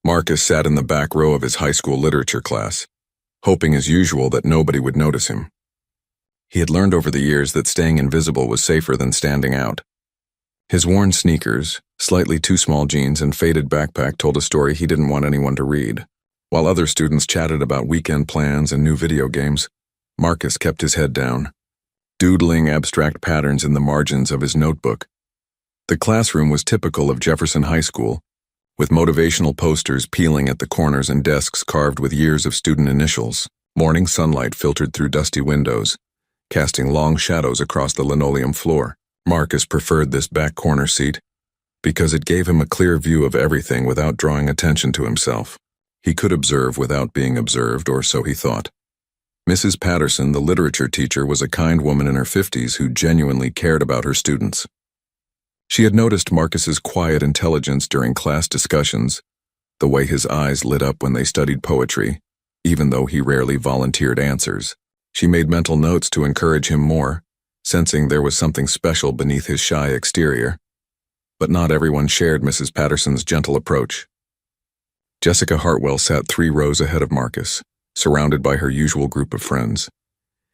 Marcus sat in the back row of his high school literature class, hoping as usual that nobody would notice him. He had learned over the years that staying invisible was safer than standing out. His worn sneakers, slightly too small jeans, and faded backpack told a story he didn't want anyone to read. While other students chatted about weekend plans and new video games, Marcus kept his head down, doodling abstract patterns in the margins of his notebook. The classroom was typical of Jefferson High School, with motivational posters peeling at the corners and desks carved with years of student initials. Morning sunlight filtered through dusty windows, casting long shadows across the linoleum floor. Marcus preferred this back corner seat because it gave him a clear view of everything without drawing attention to himself. He could observe without being observed, or so he thought. Mrs. Patterson, the literature teacher, was a kind woman in her 50s who genuinely cared about her students. She had noticed Marcus's quiet intelligence during class discussions, the way his eyes lit up when they studied poetry, even though he rarely volunteered answers. She made mental notes to encourage him more, sensing there was something special beneath his shy exterior. But not everyone shared Mrs. Patterson's gentle approach. Jessica Hartwell sat 3 rows ahead of Marcus, surrounded by her usual group of friends.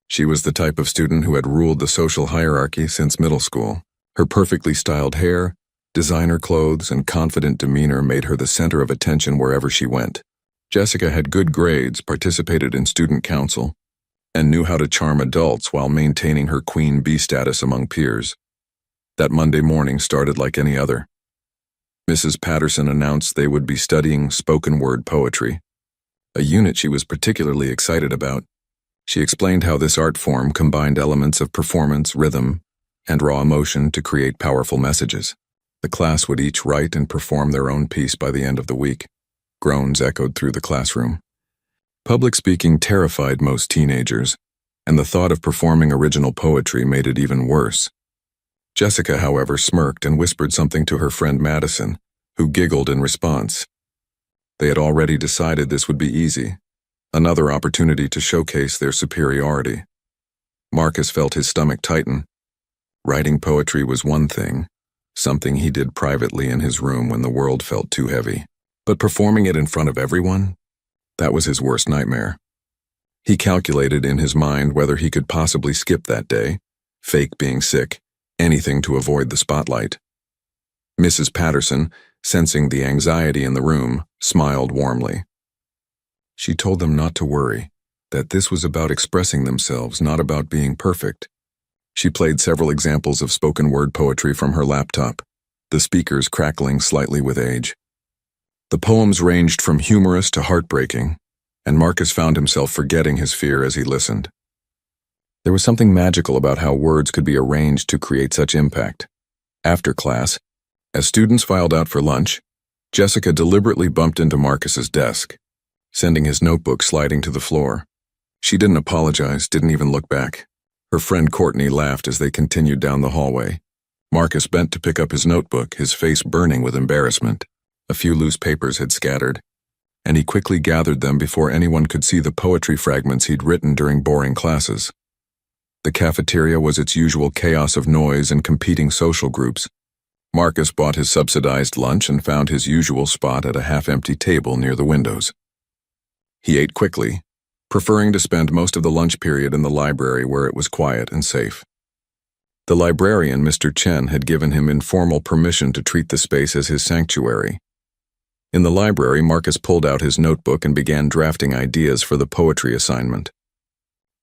She was the type of student who had ruled the social hierarchy since middle school. Her perfectly styled hair, designer clothes, and confident demeanor made her the center of attention wherever she went. Jessica had good grades, participated in student council, and knew how to charm adults while maintaining her queen bee status among peers. That Monday morning started like any other. Mrs. Patterson announced they would be studying spoken word poetry, a unit she was particularly excited about. She explained how this art form combined elements of performance, rhythm, and raw emotion to create powerful messages. The class would each write and perform their own piece by the end of the week. Groans echoed through the classroom. Public speaking terrified most teenagers, and the thought of performing original poetry made it even worse. Jessica, however, smirked and whispered something to her friend Madison, who giggled in response. They had already decided this would be easy, another opportunity to showcase their superiority. Marcus felt his stomach tighten. Writing poetry was one thing, something he did privately in his room when the world felt too heavy. But performing it in front of everyone? That was his worst nightmare. He calculated in his mind whether he could possibly skip that day, fake being sick, anything to avoid the spotlight. Mrs. Patterson, sensing the anxiety in the room, smiled warmly. She told them not to worry, that this was about expressing themselves, not about being perfect. She played several examples of spoken word poetry from her laptop, the speakers crackling slightly with age. The poems ranged from humorous to heartbreaking, and Marcus found himself forgetting his fear as he listened. There was something magical about how words could be arranged to create such impact. After class, as students filed out for lunch, Jessica deliberately bumped into Marcus's desk, sending his notebook sliding to the floor. She didn't apologize, didn't even look back. Her friend Courtney laughed as they continued down the hallway. Marcus bent to pick up his notebook, his face burning with embarrassment. A few loose papers had scattered, and he quickly gathered them before anyone could see the poetry fragments he'd written during boring classes. The cafeteria was its usual chaos of noise and competing social groups. Marcus bought his subsidized lunch and found his usual spot at a half-empty table near the windows. He ate quickly, preferring to spend most of the lunch period in the library where it was quiet and safe. The librarian, Mr. Chen, had given him informal permission to treat the space as his sanctuary. In the library, Marcus pulled out his notebook and began drafting ideas for the poetry assignment.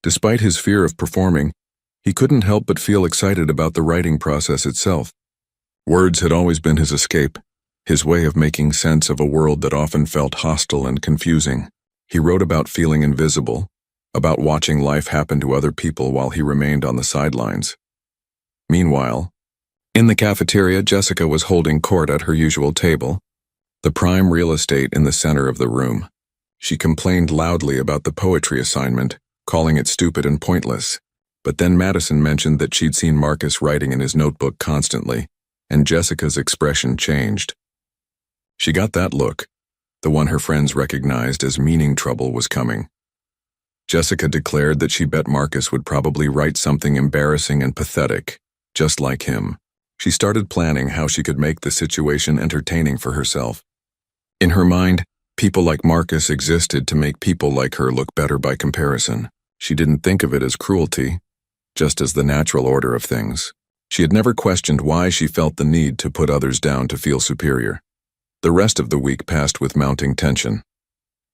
Despite his fear of performing, he couldn't help but feel excited about the writing process itself. Words had always been his escape, his way of making sense of a world that often felt hostile and confusing. He wrote about feeling invisible, about watching life happen to other people while he remained on the sidelines. Meanwhile, in the cafeteria, Jessica was holding court at her usual table, the prime real estate in the center of the room. She complained loudly about the poetry assignment, calling it stupid and pointless. But then Madison mentioned that she'd seen Marcus writing in his notebook constantly, and Jessica's expression changed. She got that look, the one her friends recognized as meaning trouble was coming. Jessica declared that she bet Marcus would probably write something embarrassing and pathetic, just like him. She started planning how she could make the situation entertaining for herself. In her mind, People like Marcus existed to make people like her look better by comparison. She didn't think of it as cruelty, just as the natural order of things. She had never questioned why she felt the need to put others down to feel superior. The rest of the week passed with mounting tension.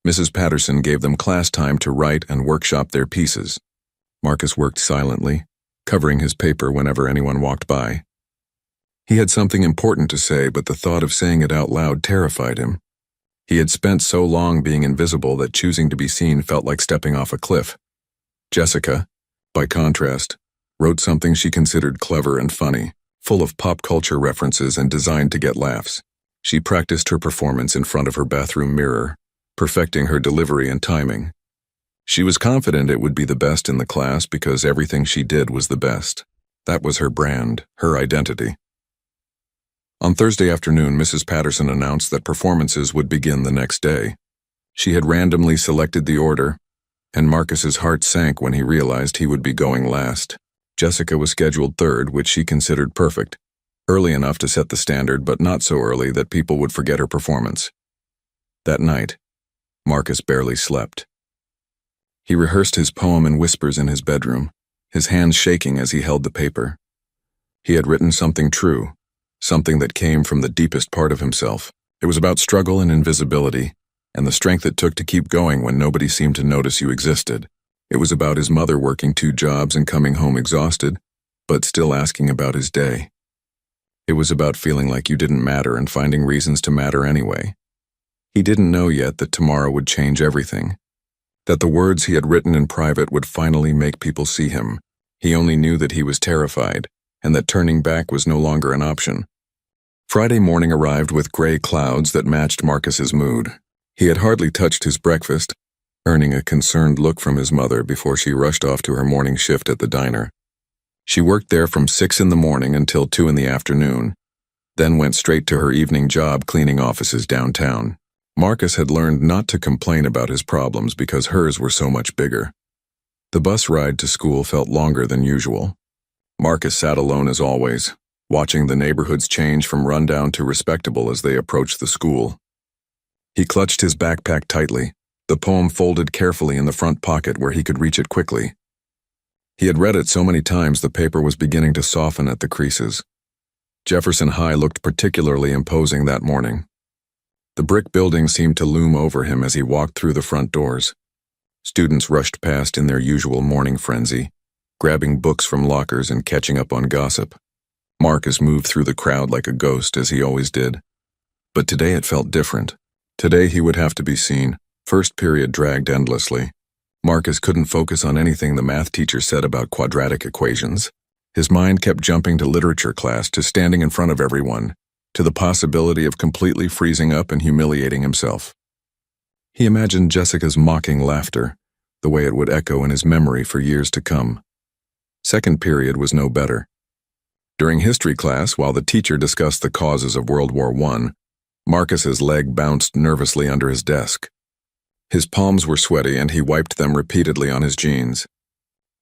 Mrs. Patterson gave them class time to write and workshop their pieces. Marcus worked silently, covering his paper whenever anyone walked by. He had something important to say, but the thought of saying it out loud terrified him. He had spent so long being invisible that choosing to be seen felt like stepping off a cliff. Jessica, by contrast, wrote something she considered clever and funny, full of pop culture references and designed to get laughs. She practiced her performance in front of her bathroom mirror, perfecting her delivery and timing. She was confident it would be the best in the class because everything she did was the best. That was her brand, her identity. On Thursday afternoon, Mrs. Patterson announced that performances would begin the next day. She had randomly selected the order, and Marcus's heart sank when he realized he would be going last. Jessica was scheduled third, which she considered perfect, early enough to set the standard but not so early that people would forget her performance. That night, Marcus barely slept. He rehearsed his poem in whispers in his bedroom, his hands shaking as he held the paper. He had written something true, something that came from the deepest part of himself. It was about struggle and invisibility, and the strength it took to keep going when nobody seemed to notice you existed. It was about his mother working 2 jobs and coming home exhausted, but still asking about his day. It was about feeling like you didn't matter and finding reasons to matter anyway. He didn't know yet that tomorrow would change everything, that the words he had written in private would finally make people see him. He only knew that he was terrified, and that turning back was no longer an option. Friday morning arrived with gray clouds that matched Marcus's mood. He had hardly touched his breakfast, earning a concerned look from his mother before she rushed off to her morning shift at the diner. She worked there from 6 in the morning until 2 in the afternoon, then went straight to her evening job cleaning offices downtown. Marcus had learned not to complain about his problems because hers were so much bigger. The bus ride to school felt longer than usual. Marcus sat alone as always, watching the neighborhoods change from rundown to respectable as they approached the school. He clutched his backpack tightly, the poem folded carefully in the front pocket where he could reach it quickly. He had read it so many times the paper was beginning to soften at the creases. Jefferson High looked particularly imposing that morning. The brick building seemed to loom over him as he walked through the front doors. Students rushed past in their usual morning frenzy, grabbing books from lockers and catching up on gossip. Marcus moved through the crowd like a ghost, as he always did. But today it felt different. Today he would have to be seen. First period dragged endlessly. Marcus couldn't focus on anything the math teacher said about quadratic equations. His mind kept jumping to literature class, to standing in front of everyone, to the possibility of completely freezing up and humiliating himself. He imagined Jessica's mocking laughter, the way it would echo in his memory for years to come. Second period was no better. During history class, while the teacher discussed the causes of World War I, Marcus's leg bounced nervously under his desk. His palms were sweaty and he wiped them repeatedly on his jeans.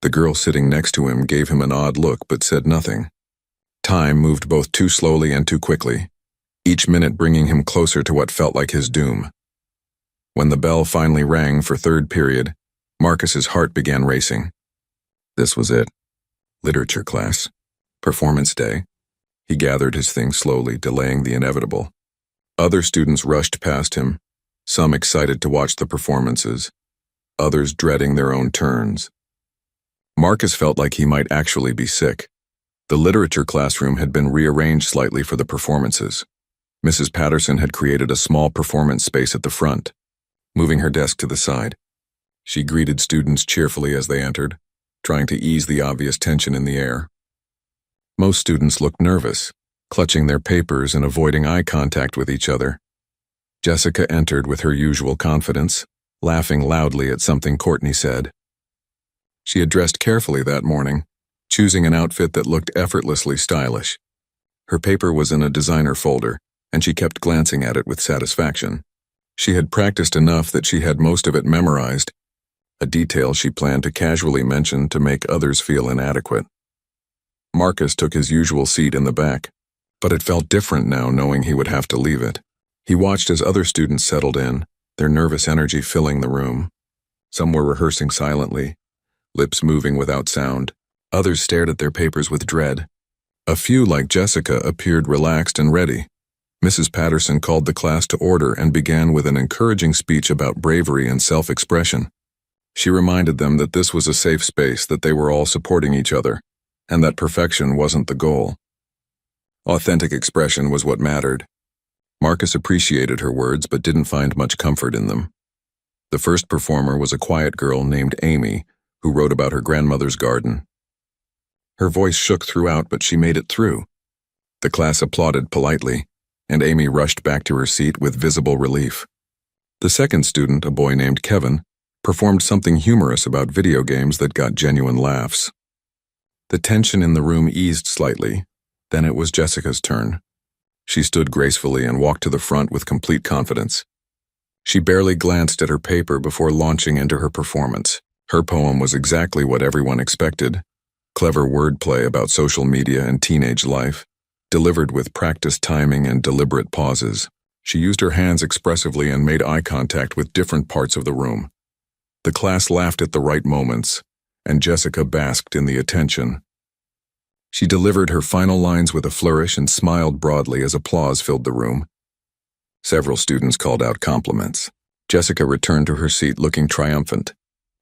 The girl sitting next to him gave him an odd look but said nothing. Time moved both too slowly and too quickly, each minute bringing him closer to what felt like his doom. When the bell finally rang for third period, Marcus's heart began racing. This was it. Literature class. Performance day. He gathered his things slowly, delaying the inevitable. Other students rushed past him, some excited to watch the performances, others dreading their own turns. Marcus felt like he might actually be sick. The literature classroom had been rearranged slightly for the performances. Mrs. Patterson had created a small performance space at the front, moving her desk to the side. She greeted students cheerfully as they entered, trying to ease the obvious tension in the air. Most students looked nervous, clutching their papers and avoiding eye contact with each other. Jessica entered with her usual confidence, laughing loudly at something Courtney said. She had dressed carefully that morning, choosing an outfit that looked effortlessly stylish. Her paper was in a designer folder, and she kept glancing at it with satisfaction. She had practiced enough that she had most of it memorized, a detail she planned to casually mention to make others feel inadequate. Marcus took his usual seat in the back, but it felt different now knowing he would have to leave it. He watched as other students settled in, their nervous energy filling the room. Some were rehearsing silently, lips moving without sound. Others stared at their papers with dread. A few, like Jessica, appeared relaxed and ready. Mrs. Patterson called the class to order and began with an encouraging speech about bravery and self-expression. She reminded them that this was a safe space, that they were all supporting each other, and that perfection wasn't the goal. Authentic expression was what mattered. Marcus appreciated her words but didn't find much comfort in them. The first performer was a quiet girl named Amy, who wrote about her grandmother's garden. Her voice shook throughout, but she made it through. The class applauded politely, and Amy rushed back to her seat with visible relief. The second student, a boy named Kevin, performed something humorous about video games that got genuine laughs. The tension in the room eased slightly. Then it was Jessica's turn. She stood gracefully and walked to the front with complete confidence. She barely glanced at her paper before launching into her performance. Her poem was exactly what everyone expected: clever wordplay about social media and teenage life, delivered with practiced timing and deliberate pauses. She used her hands expressively and made eye contact with different parts of the room. The class laughed at the right moments, and Jessica basked in the attention. She delivered her final lines with a flourish and smiled broadly as applause filled the room. Several students called out compliments. Jessica returned to her seat looking triumphant,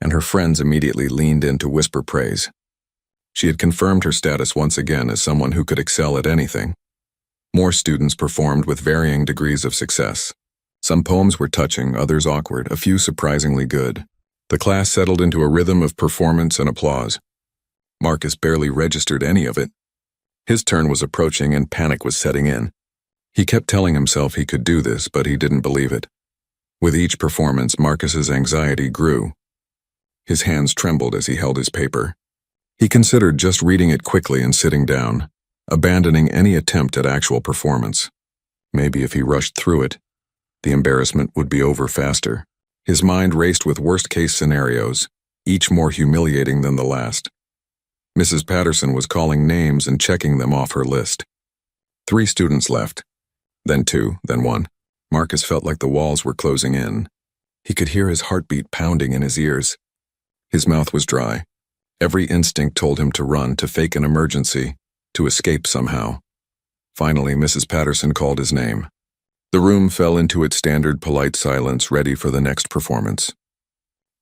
and her friends immediately leaned in to whisper praise. She had confirmed her status once again as someone who could excel at anything. More students performed with varying degrees of success. Some poems were touching, others awkward, a few surprisingly good. The class settled into a rhythm of performance and applause. Marcus barely registered any of it. His turn was approaching and panic was setting in. He kept telling himself he could do this, but he didn't believe it. With each performance, Marcus's anxiety grew. His hands trembled as he held his paper. He considered just reading it quickly and sitting down, abandoning any attempt at actual performance. Maybe if he rushed through it, the embarrassment would be over faster. His mind raced with worst-case scenarios, each more humiliating than the last. Mrs. Patterson was calling names and checking them off her list. 3 students left, then 2, then 1. Marcus felt like the walls were closing in. He could hear his heartbeat pounding in his ears. His mouth was dry. Every instinct told him to run, to fake an emergency, to escape somehow. Finally, Mrs. Patterson called his name. The room fell into its standard polite silence, ready for the next performance.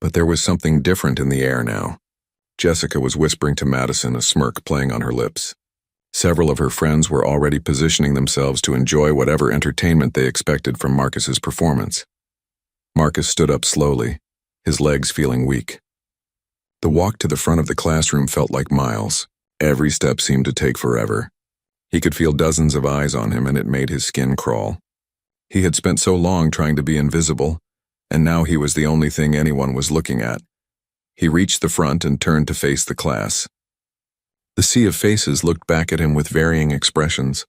But there was something different in the air now. Jessica was whispering to Madison, a smirk playing on her lips. Several of her friends were already positioning themselves to enjoy whatever entertainment they expected from Marcus's performance. Marcus stood up slowly, his legs feeling weak. The walk to the front of the classroom felt like miles. Every step seemed to take forever. He could feel dozens of eyes on him, and it made his skin crawl. He had spent so long trying to be invisible, and now he was the only thing anyone was looking at. He reached the front and turned to face the class. The sea of faces looked back at him with varying expressions.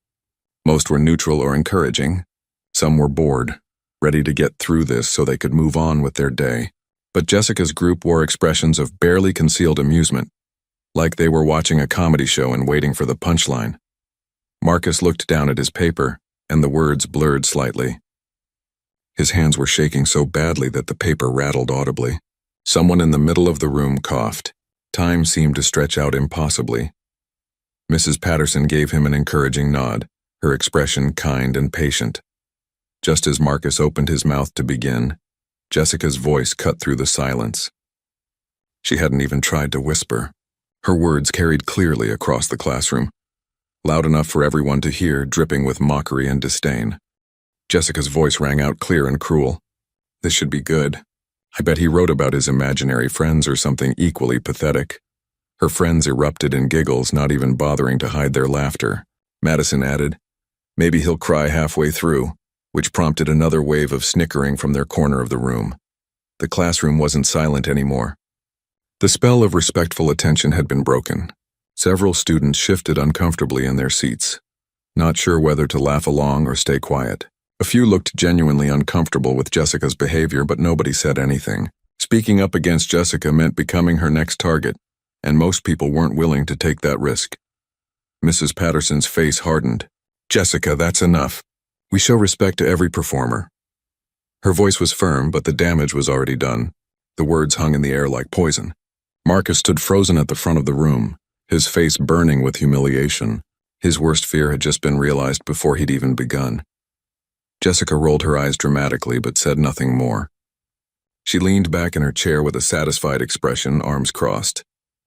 Most were neutral or encouraging. Some were bored, ready to get through this so they could move on with their day. But Jessica's group wore expressions of barely concealed amusement, like they were watching a comedy show and waiting for the punchline. Marcus looked down at his paper, and the words blurred slightly. His hands were shaking so badly that the paper rattled audibly. Someone in the middle of the room coughed. Time seemed to stretch out impossibly. Mrs. Patterson gave him an encouraging nod, her expression kind and patient. Just as Marcus opened his mouth to begin, Jessica's voice cut through the silence. She hadn't even tried to whisper. Her words carried clearly across the classroom, loud enough for everyone to hear, dripping with mockery and disdain. Jessica's voice rang out clear and cruel. This should be good. I bet he wrote about his imaginary friends or something equally pathetic. Her friends erupted in giggles, not even bothering to hide their laughter. Madison added, maybe he'll cry halfway through, which prompted another wave of snickering from their corner of the room. The classroom wasn't silent anymore. The spell of respectful attention had been broken. Several students shifted uncomfortably in their seats, not sure whether to laugh along or stay quiet. A few looked genuinely uncomfortable with Jessica's behavior, but nobody said anything. Speaking up against Jessica meant becoming her next target, and most people weren't willing to take that risk. Mrs. Patterson's face hardened. Jessica, that's enough. We show respect to every performer. Her voice was firm, but the damage was already done. The words hung in the air like poison. Marcus stood frozen at the front of the room, his face burning with humiliation. His worst fear had just been realized before he'd even begun. Jessica rolled her eyes dramatically but said nothing more. She leaned back in her chair with a satisfied expression, arms crossed.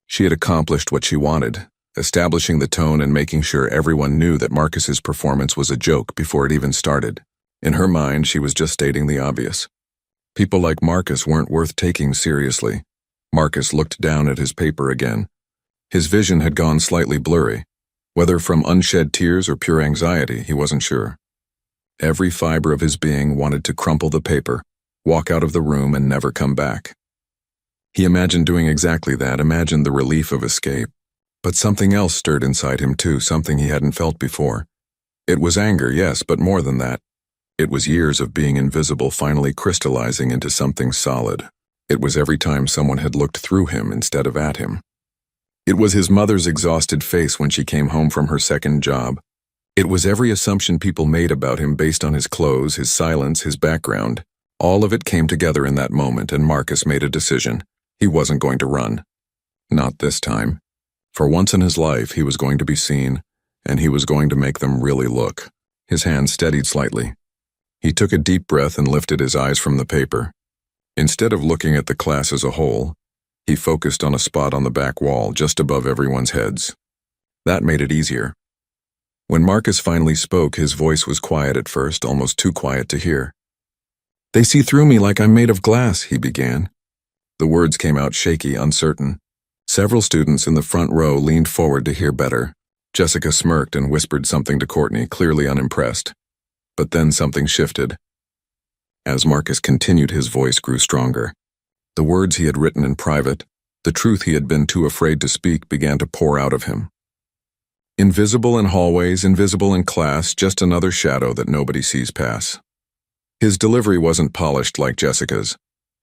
She had accomplished what she wanted, establishing the tone and making sure everyone knew that Marcus's performance was a joke before it even started. In her mind, she was just stating the obvious. People like Marcus weren't worth taking seriously. Marcus looked down at his paper again. His vision had gone slightly blurry. Whether from unshed tears or pure anxiety, he wasn't sure. Every fiber of his being wanted to crumple the paper, walk out of the room, and never come back. He imagined doing exactly that, imagined the relief of escape. But something else stirred inside him too, something he hadn't felt before. It was anger, yes, but more than that. It was years of being invisible finally crystallizing into something solid. It was every time someone had looked through him instead of at him. It was his mother's exhausted face when she came home from her second job. It was every assumption people made about him based on his clothes, his silence, his background. All of it came together in that moment, and Marcus made a decision. He wasn't going to run. Not this time. For once in his life, he was going to be seen, and he was going to make them really look. His hand steadied slightly. He took a deep breath and lifted his eyes from the paper. Instead of looking at the class as a whole, he focused on a spot on the back wall just above everyone's heads. That made it easier. When Marcus finally spoke, his voice was quiet at first, almost too quiet to hear. "They see through me like I'm made of glass," he began. The words came out shaky, uncertain. Several students in the front row leaned forward to hear better. Jessica smirked and whispered something to Courtney, clearly unimpressed. But then something shifted. As Marcus continued, his voice grew stronger. The words he had written in private, the truth he had been too afraid to speak, began to pour out of him. Invisible in hallways, invisible in class, just another shadow that nobody sees pass. His delivery wasn't polished like Jessica's.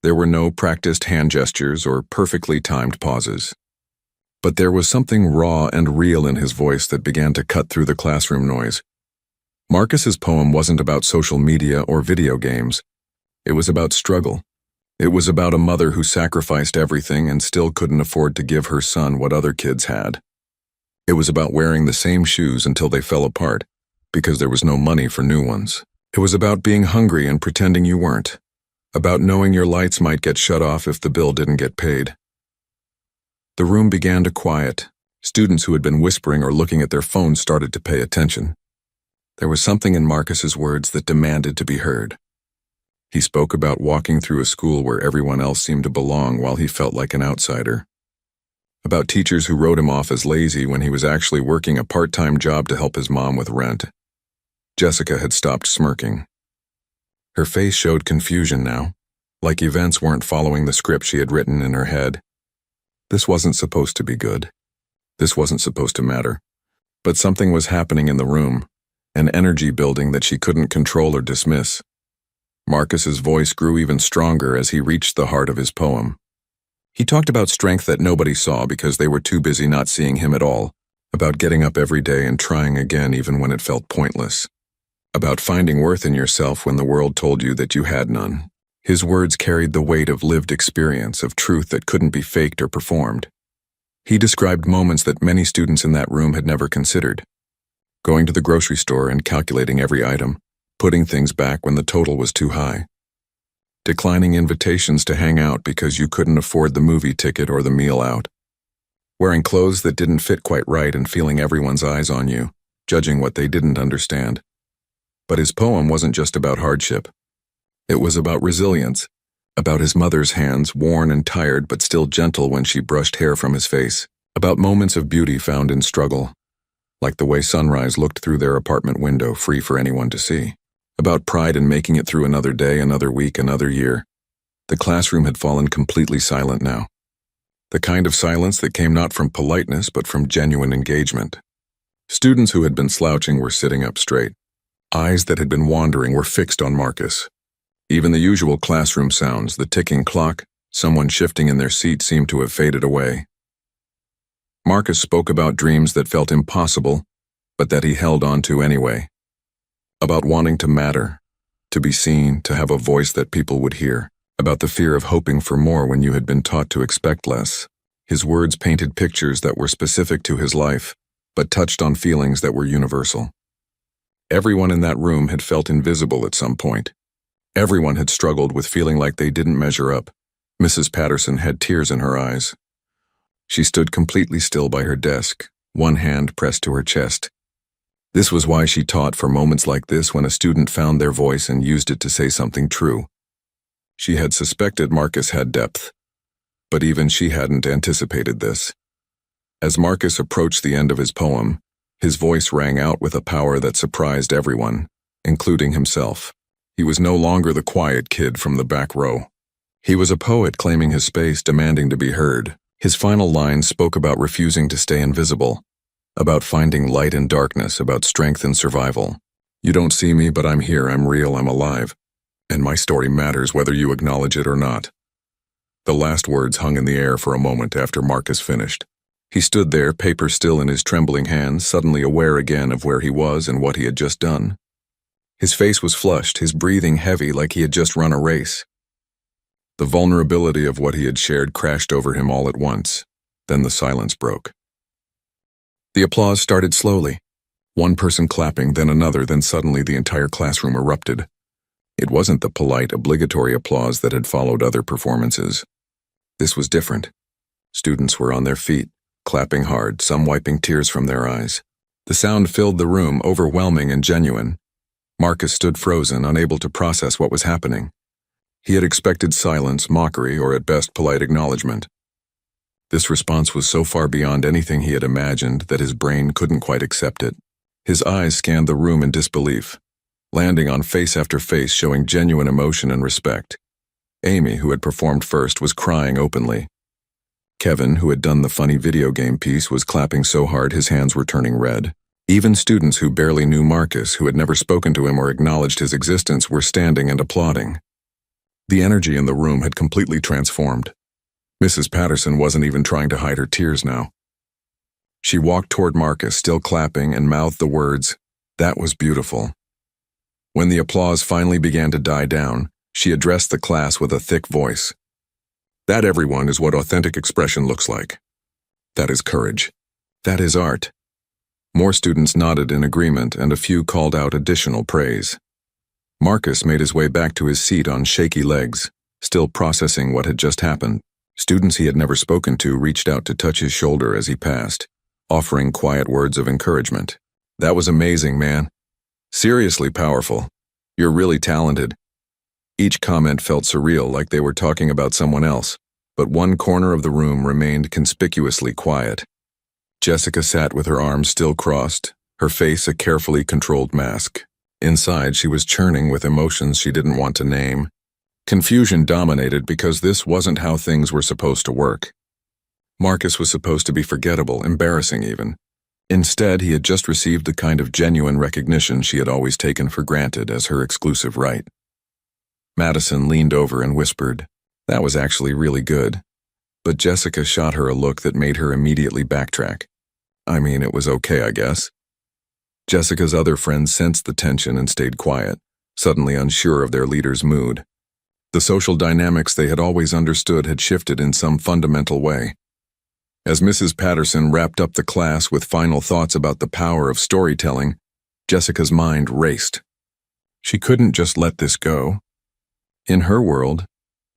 There were no practiced hand gestures or perfectly timed pauses. But there was something raw and real in his voice that began to cut through the classroom noise. Marcus's poem wasn't about social media or video games. It was about struggle. It was about a mother who sacrificed everything and still couldn't afford to give her son what other kids had. It was about wearing the same shoes until they fell apart, because there was no money for new ones. It was about being hungry and pretending you weren't. About knowing your lights might get shut off if the bill didn't get paid. The room began to quiet. Students who had been whispering or looking at their phones started to pay attention. There was something in Marcus's words that demanded to be heard. He spoke about walking through a school where everyone else seemed to belong while he felt like an outsider. About teachers who wrote him off as lazy when he was actually working a part-time job to help his mom with rent. Jessica had stopped smirking. Her face showed confusion now, like events weren't following the script she had written in her head. This wasn't supposed to be good. This wasn't supposed to matter. But something was happening in the room, an energy building that she couldn't control or dismiss. Marcus's voice grew even stronger as he reached the heart of his poem. He talked about strength that nobody saw because they were too busy not seeing him at all, about getting up every day and trying again even when it felt pointless, about finding worth in yourself when the world told you that you had none. His words carried the weight of lived experience, of truth that couldn't be faked or performed. He described moments that many students in that room had never considered. Going to the grocery store and calculating every item, putting things back when the total was too high. Declining invitations to hang out because you couldn't afford the movie ticket or the meal out. Wearing clothes that didn't fit quite right and feeling everyone's eyes on you, judging what they didn't understand. But his poem wasn't just about hardship. It was about resilience, about his mother's hands, worn and tired but still gentle when she brushed hair from his face, about moments of beauty found in struggle, like the way sunrise looked through their apartment window free for anyone to see, about pride in making it through another day, another week, another year. The classroom had fallen completely silent now. The kind of silence that came not from politeness but from genuine engagement. Students who had been slouching were sitting up straight. Eyes that had been wandering were fixed on Marcus. Even the usual classroom sounds, the ticking clock, someone shifting in their seat, seemed to have faded away. Marcus spoke about dreams that felt impossible, but that he held on to anyway. About wanting to matter, to be seen, to have a voice that people would hear, about the fear of hoping for more when you had been taught to expect less. His words painted pictures that were specific to his life, but touched on feelings that were universal. Everyone in that room had felt invisible at some point. Everyone had struggled with feeling like they didn't measure up. Mrs. Patterson had tears in her eyes. She stood completely still by her desk, one hand pressed to her chest. This was why she taught for moments like this, when a student found their voice and used it to say something true. She had suspected Marcus had depth, but even she hadn't anticipated this. As Marcus approached the end of his poem, his voice rang out with a power that surprised everyone, including himself. He was no longer the quiet kid from the back row. He was a poet claiming his space, demanding to be heard. His final lines spoke about refusing to stay invisible, about finding light in darkness, about strength and survival. You don't see me, but I'm here, I'm real, I'm alive. And my story matters whether you acknowledge it or not. The last words hung in the air for a moment after Marcus finished. He stood there, paper still in his trembling hands, suddenly aware again of where he was and what he had just done. His face was flushed, his breathing heavy like he had just run a race. The vulnerability of what he had shared crashed over him all at once. Then the silence broke. The applause started slowly. One person clapping, then another, then suddenly the entire classroom erupted. It wasn't the polite, obligatory applause that had followed other performances. This was different. Students were on their feet, clapping hard, some wiping tears from their eyes. The sound filled the room, overwhelming and genuine. Marcus stood frozen, unable to process what was happening. He had expected silence, mockery, or at best polite acknowledgement. This response was so far beyond anything he had imagined that his brain couldn't quite accept it. His eyes scanned the room in disbelief, landing on face after face showing genuine emotion and respect. Amy, who had performed first, was crying openly. Kevin, who had done the funny video game piece, was clapping so hard his hands were turning red. Even students who barely knew Marcus, who had never spoken to him or acknowledged his existence, were standing and applauding. The energy in the room had completely transformed. Mrs. Patterson wasn't even trying to hide her tears now. She walked toward Marcus, still clapping, and mouthed the words, "That was beautiful." When the applause finally began to die down, she addressed the class with a thick voice. "That, everyone, is what authentic expression looks like. That is courage. That is art." More students nodded in agreement, and a few called out additional praise. Marcus made his way back to his seat on shaky legs, still processing what had just happened. Students he had never spoken to reached out to touch his shoulder as he passed, offering quiet words of encouragement. "That was amazing, man. Seriously powerful. You're really talented." Each comment felt surreal, like they were talking about someone else, but one corner of the room remained conspicuously quiet. Jessica sat with her arms still crossed, her face a carefully controlled mask. Inside, she was churning with emotions she didn't want to name. Confusion dominated because this wasn't how things were supposed to work. Marcus was supposed to be forgettable, embarrassing even. Instead, he had just received the kind of genuine recognition she had always taken for granted as her exclusive right. Madison leaned over and whispered, "That was actually really good." But Jessica shot her a look that made her immediately backtrack. "I mean, it was okay, I guess." Jessica's other friends sensed the tension and stayed quiet, suddenly unsure of their leader's mood. The social dynamics they had always understood had shifted in some fundamental way. As Mrs. Patterson wrapped up the class with final thoughts about the power of storytelling, Jessica's mind raced. She couldn't just let this go. In her world,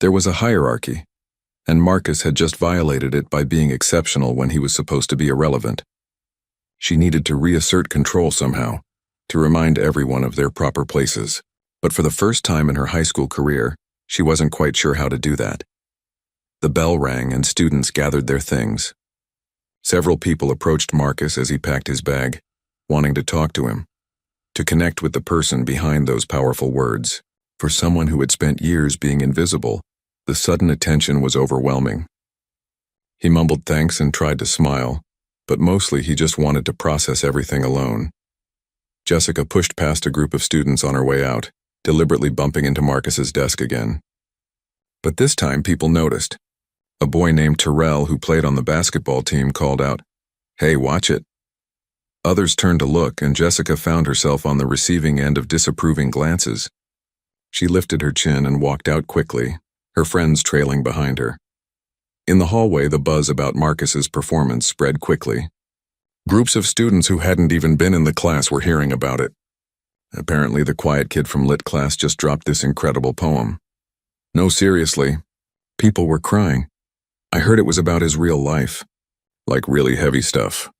there was a hierarchy, and Marcus had just violated it by being exceptional when he was supposed to be irrelevant. She needed to reassert control somehow, to remind everyone of their proper places. But for the first time in her high school career, she wasn't quite sure how to do that. The bell rang and students gathered their things. Several people approached Marcus as he packed his bag, wanting to talk to him, to connect with the person behind those powerful words. For someone who had spent years being invisible, the sudden attention was overwhelming. He mumbled thanks and tried to smile, but mostly he just wanted to process everything alone. Jessica pushed past a group of students on her way out, deliberately bumping into Marcus's desk again. But this time people noticed. A boy named Terrell, who played on the basketball team, called out, "Hey, watch it." Others turned to look, and Jessica found herself on the receiving end of disapproving glances. She lifted her chin and walked out quickly, her friends trailing behind her. In the hallway, the buzz about Marcus's performance spread quickly. Groups of students who hadn't even been in the class were hearing about it. Apparently, the quiet kid from lit class just dropped this incredible poem. No, seriously. People were crying. I heard it was about his real life. Like really heavy stuff.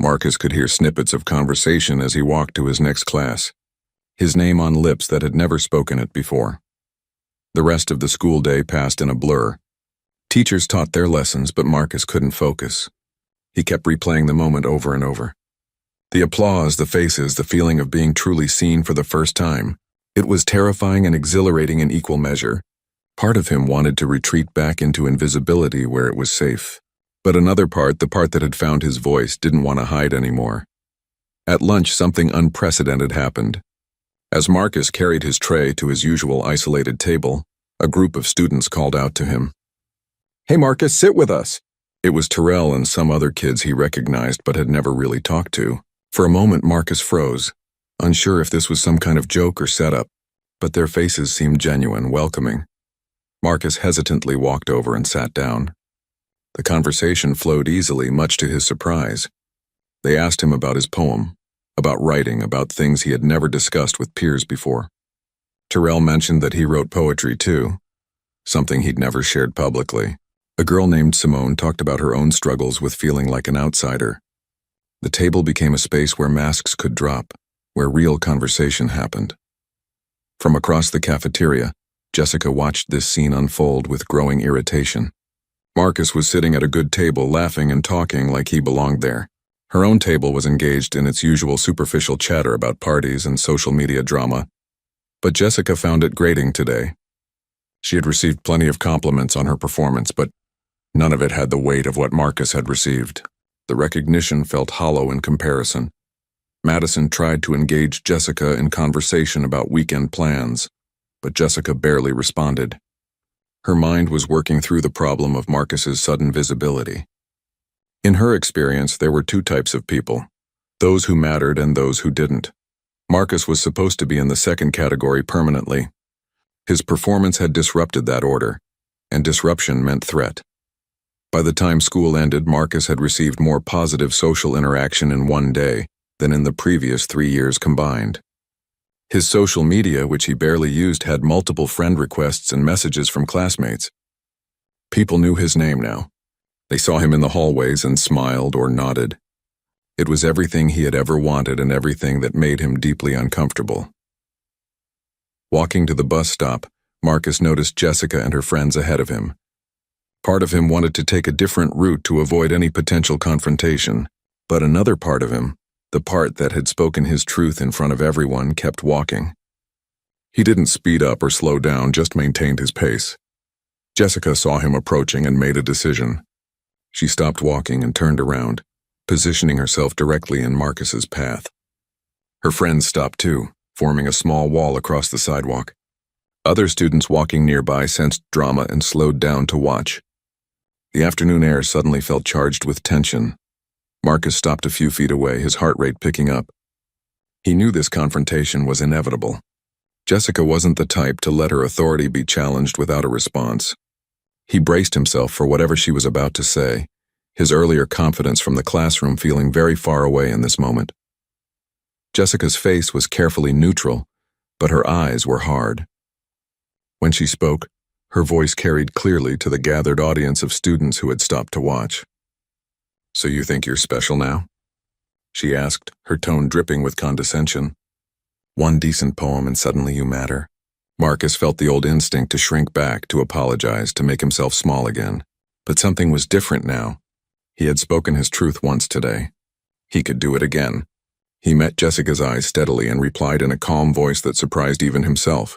Marcus could hear snippets of conversation as he walked to his next class, his name on lips that had never spoken it before. The rest of the school day passed in a blur. Teachers taught their lessons, but Marcus couldn't focus. He kept replaying the moment over and over. The applause, the faces, the feeling of being truly seen for the first time. It was terrifying and exhilarating in equal measure. Part of him wanted to retreat back into invisibility where it was safe. But another part, the part that had found his voice, didn't want to hide anymore. At lunch, something unprecedented happened. As Marcus carried his tray to his usual isolated table, a group of students called out to him. "Hey Marcus, sit with us." It was Terrell and some other kids he recognized but had never really talked to. For a moment, Marcus froze, unsure if this was some kind of joke or setup, but their faces seemed genuine, welcoming. Marcus hesitantly walked over and sat down. The conversation flowed easily, much to his surprise. They asked him about his poem, about writing, about things he had never discussed with peers before. Terrell mentioned that he wrote poetry too, something he'd never shared publicly. A girl named Simone talked about her own struggles with feeling like an outsider. The table became a space where masks could drop, where real conversation happened. From across the cafeteria, Jessica watched this scene unfold with growing irritation. Marcus was sitting at a good table, laughing and talking like he belonged there. Her own table was engaged in its usual superficial chatter about parties and social media drama. But Jessica found it grating today. She had received plenty of compliments on her performance, but none of it had the weight of what Marcus had received. The recognition felt hollow in comparison. Madison tried to engage Jessica in conversation about weekend plans, but Jessica barely responded. Her mind was working through the problem of Marcus's sudden visibility. In her experience, there were two types of people, those who mattered and those who didn't. Marcus was supposed to be in the second category permanently. His performance had disrupted that order, and disruption meant threat. By the time school ended, Marcus had received more positive social interaction in one day than in the previous 3 years combined. His social media, which he barely used, had multiple friend requests and messages from classmates. People knew his name now. They saw him in the hallways and smiled or nodded. It was everything he had ever wanted and everything that made him deeply uncomfortable. Walking to the bus stop, Marcus noticed Jessica and her friends ahead of him. Part of him wanted to take a different route to avoid any potential confrontation, but another part of him, the part that had spoken his truth in front of everyone, kept walking. He didn't speed up or slow down, just maintained his pace. Jessica saw him approaching and made a decision. She stopped walking and turned around, positioning herself directly in Marcus's path. Her friends stopped too, forming a small wall across the sidewalk. Other students walking nearby sensed drama and slowed down to watch. The afternoon air suddenly felt charged with tension. Marcus stopped a few feet away, his heart rate picking up. He knew this confrontation was inevitable. Jessica wasn't the type to let her authority be challenged without a response. He braced himself for whatever she was about to say, his earlier confidence from the classroom feeling very far away in this moment. Jessica's face was carefully neutral, but her eyes were hard. When she spoke, her voice carried clearly to the gathered audience of students who had stopped to watch. "So you think you're special now?" she asked, her tone dripping with condescension. "One decent poem and suddenly you matter." Marcus felt the old instinct to shrink back, to apologize, to make himself small again. But something was different now. He had spoken his truth once today. He could do it again. He met Jessica's eyes steadily and replied in a calm voice that surprised even himself.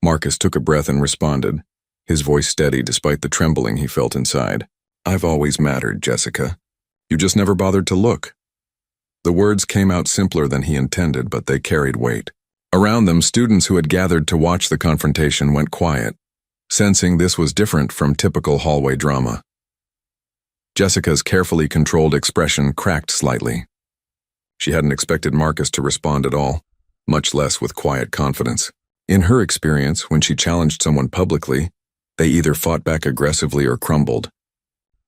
Marcus took a breath and responded, his voice steady despite the trembling he felt inside. "I've always mattered, Jessica. You just never bothered to look." The words came out simpler than he intended, but they carried weight. Around them, students who had gathered to watch the confrontation went quiet, sensing this was different from typical hallway drama. Jessica's carefully controlled expression cracked slightly. She hadn't expected Marcus to respond at all, much less with quiet confidence. In her experience, when she challenged someone publicly, they either fought back aggressively or crumbled.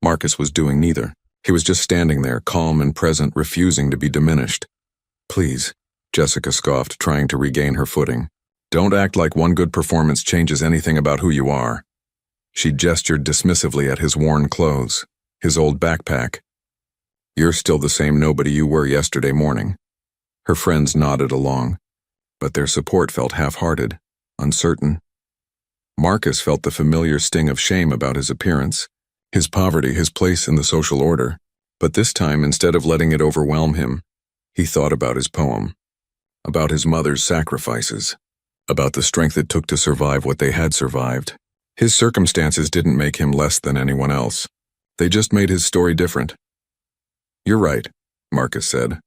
Marcus was doing neither. He was just standing there, calm and present, refusing to be diminished. "Please," Jessica scoffed, trying to regain her footing. "Don't act like one good performance changes anything about who you are." She gestured dismissively at his worn clothes, his old backpack. "You're still the same nobody you were yesterday morning." Her friends nodded along, but their support felt half-hearted, uncertain. Marcus felt the familiar sting of shame about his appearance, his poverty, his place in the social order. But this time, instead of letting it overwhelm him, he thought about his poem, about his mother's sacrifices, about the strength it took to survive what they had survived. His circumstances didn't make him less than anyone else. They just made his story different. "You're right," Marcus said,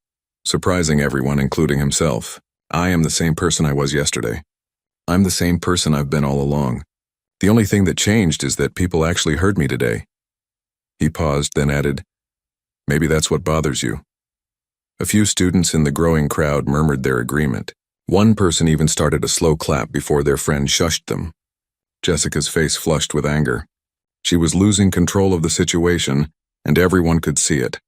surprising everyone, including himself. "I am the same person I was yesterday. I'm the same person I've been all along. The only thing that changed is that people actually heard me today." He paused, then added, "Maybe that's what bothers you." A few students in the growing crowd murmured their agreement. One person even started a slow clap before their friend shushed them. Jessica's face flushed with anger. She was losing control of the situation, and everyone could see it.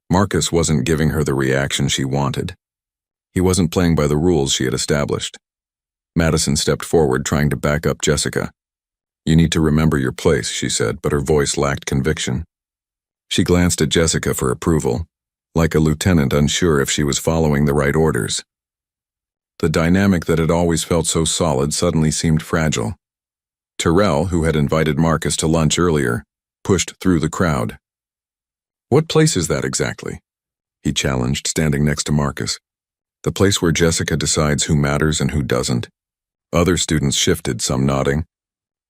Marcus wasn't giving her the reaction she wanted. He wasn't playing by the rules she had established. Madison stepped forward, trying to back up Jessica. "You need to remember your place," she said, but her voice lacked conviction. She glanced at Jessica for approval, like a lieutenant unsure if she was following the right orders. The dynamic that had always felt so solid suddenly seemed fragile. Terrell, who had invited Marcus to lunch earlier, pushed through the crowd. "What place is that exactly?" he challenged, standing next to Marcus. "The place where Jessica decides who matters and who doesn't." Other students shifted, some nodding.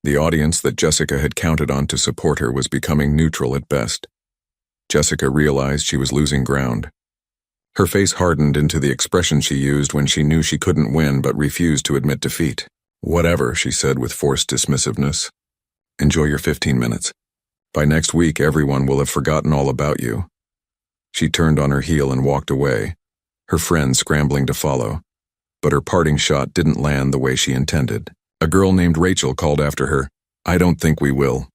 The audience that Jessica had counted on to support her was becoming neutral at best. Jessica realized she was losing ground. Her face hardened into the expression she used when she knew she couldn't win but refused to admit defeat. "Whatever," she said with forced dismissiveness. "Enjoy your 15 minutes. By next week, everyone will have forgotten all about you." She turned on her heel and walked away, her friends scrambling to follow. But her parting shot didn't land the way she intended. A girl named Rachel called after her, "I don't think we will."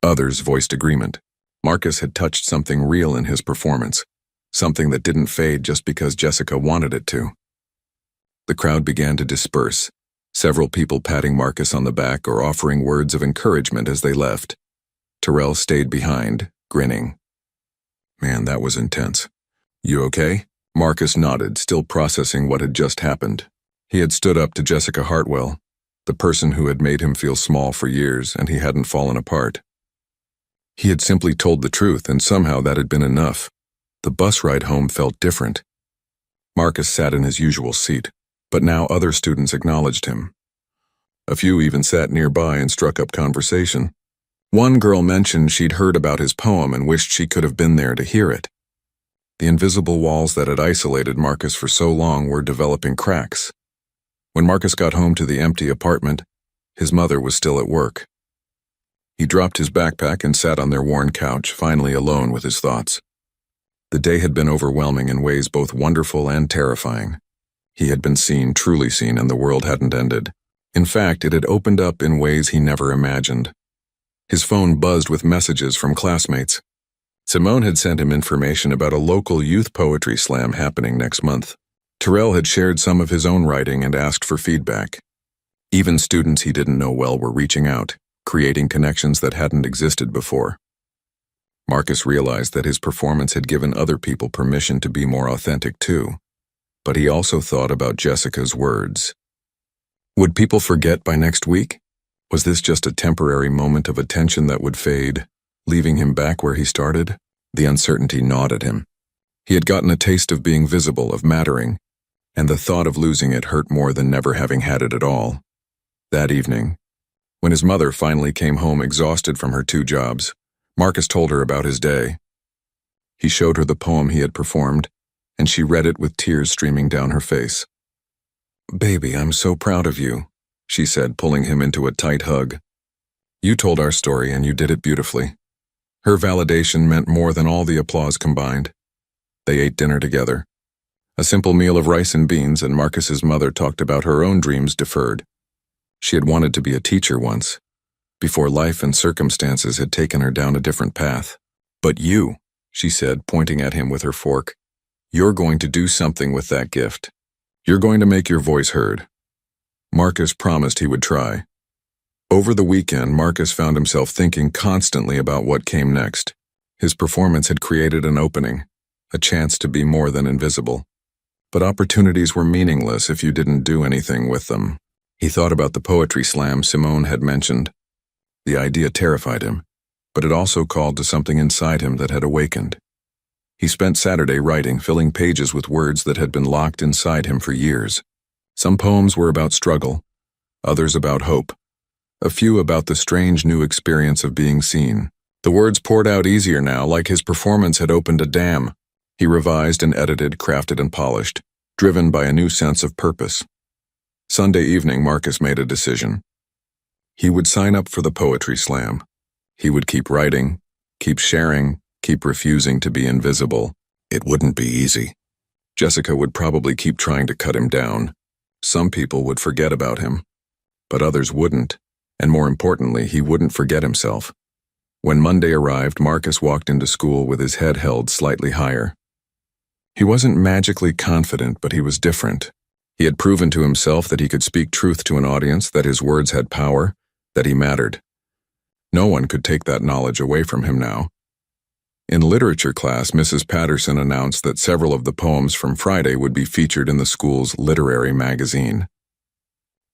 Others voiced agreement. Marcus had touched something real in his performance, something that didn't fade just because Jessica wanted it to. The crowd began to disperse, several people patting Marcus on the back or offering words of encouragement as they left. Terrell stayed behind, grinning. "Man, that was intense. You okay?" Marcus nodded, still processing what had just happened. He had stood up to Jessica Hartwell, the person who had made him feel small for years, and he hadn't fallen apart. He had simply told the truth, and somehow that had been enough. The bus ride home felt different. Marcus sat in his usual seat, but now other students acknowledged him. A few even sat nearby and struck up conversation. One girl mentioned she'd heard about his poem and wished she could have been there to hear it. The invisible walls that had isolated Marcus for so long were developing cracks. When Marcus got home to the empty apartment, his mother was still at work. He dropped his backpack and sat on their worn couch, finally alone with his thoughts. The day had been overwhelming in ways both wonderful and terrifying. He had been seen, truly seen, and the world hadn't ended. In fact, it had opened up in ways he never imagined. His phone buzzed with messages from classmates. Simone had sent him information about a local youth poetry slam happening next month. Terrell had shared some of his own writing and asked for feedback. Even students he didn't know well were reaching out, creating connections that hadn't existed before. Marcus realized that his performance had given other people permission to be more authentic too. But he also thought about Jessica's words. Would people forget by next week? Was this just a temporary moment of attention that would fade, leaving him back where he started? The uncertainty gnawed at him. He had gotten a taste of being visible, of mattering, and the thought of losing it hurt more than never having had it at all. That evening, when his mother finally came home exhausted from her 2 jobs, Marcus told her about his day. He showed her the poem he had performed, and she read it with tears streaming down her face. "Baby, I'm so proud of you," she said, pulling him into a tight hug. "You told our story and you did it beautifully." Her validation meant more than all the applause combined. They ate dinner together. A simple meal of rice and beans, and Marcus's mother talked about her own dreams deferred. She had wanted to be a teacher once, before life and circumstances had taken her down a different path. "But you," she said, pointing at him with her fork, "you're going to do something with that gift. You're going to make your voice heard." Marcus promised he would try. Over the weekend, Marcus found himself thinking constantly about what came next. His performance had created an opening, a chance to be more than invisible. But opportunities were meaningless if you didn't do anything with them. He thought about the poetry slam Simone had mentioned. The idea terrified him, but it also called to something inside him that had awakened. He spent Saturday writing, filling pages with words that had been locked inside him for years. Some poems were about struggle, others about hope, a few about the strange new experience of being seen. The words poured out easier now, like his performance had opened a dam. He revised and edited, crafted and polished, driven by a new sense of purpose. Sunday evening, Marcus made a decision. He would sign up for the poetry slam. He would keep writing, keep sharing, keep refusing to be invisible. It wouldn't be easy. Jessica would probably keep trying to cut him down. Some people would forget about him, but others wouldn't, and more importantly, he wouldn't forget himself. When Monday arrived, Marcus walked into school with his head held slightly higher. He wasn't magically confident, but he was different. He had proven to himself that he could speak truth to an audience, that his words had power, that he mattered. No one could take that knowledge away from him now. In literature class, Mrs. Patterson announced that several of the poems from Friday would be featured in the school's literary magazine.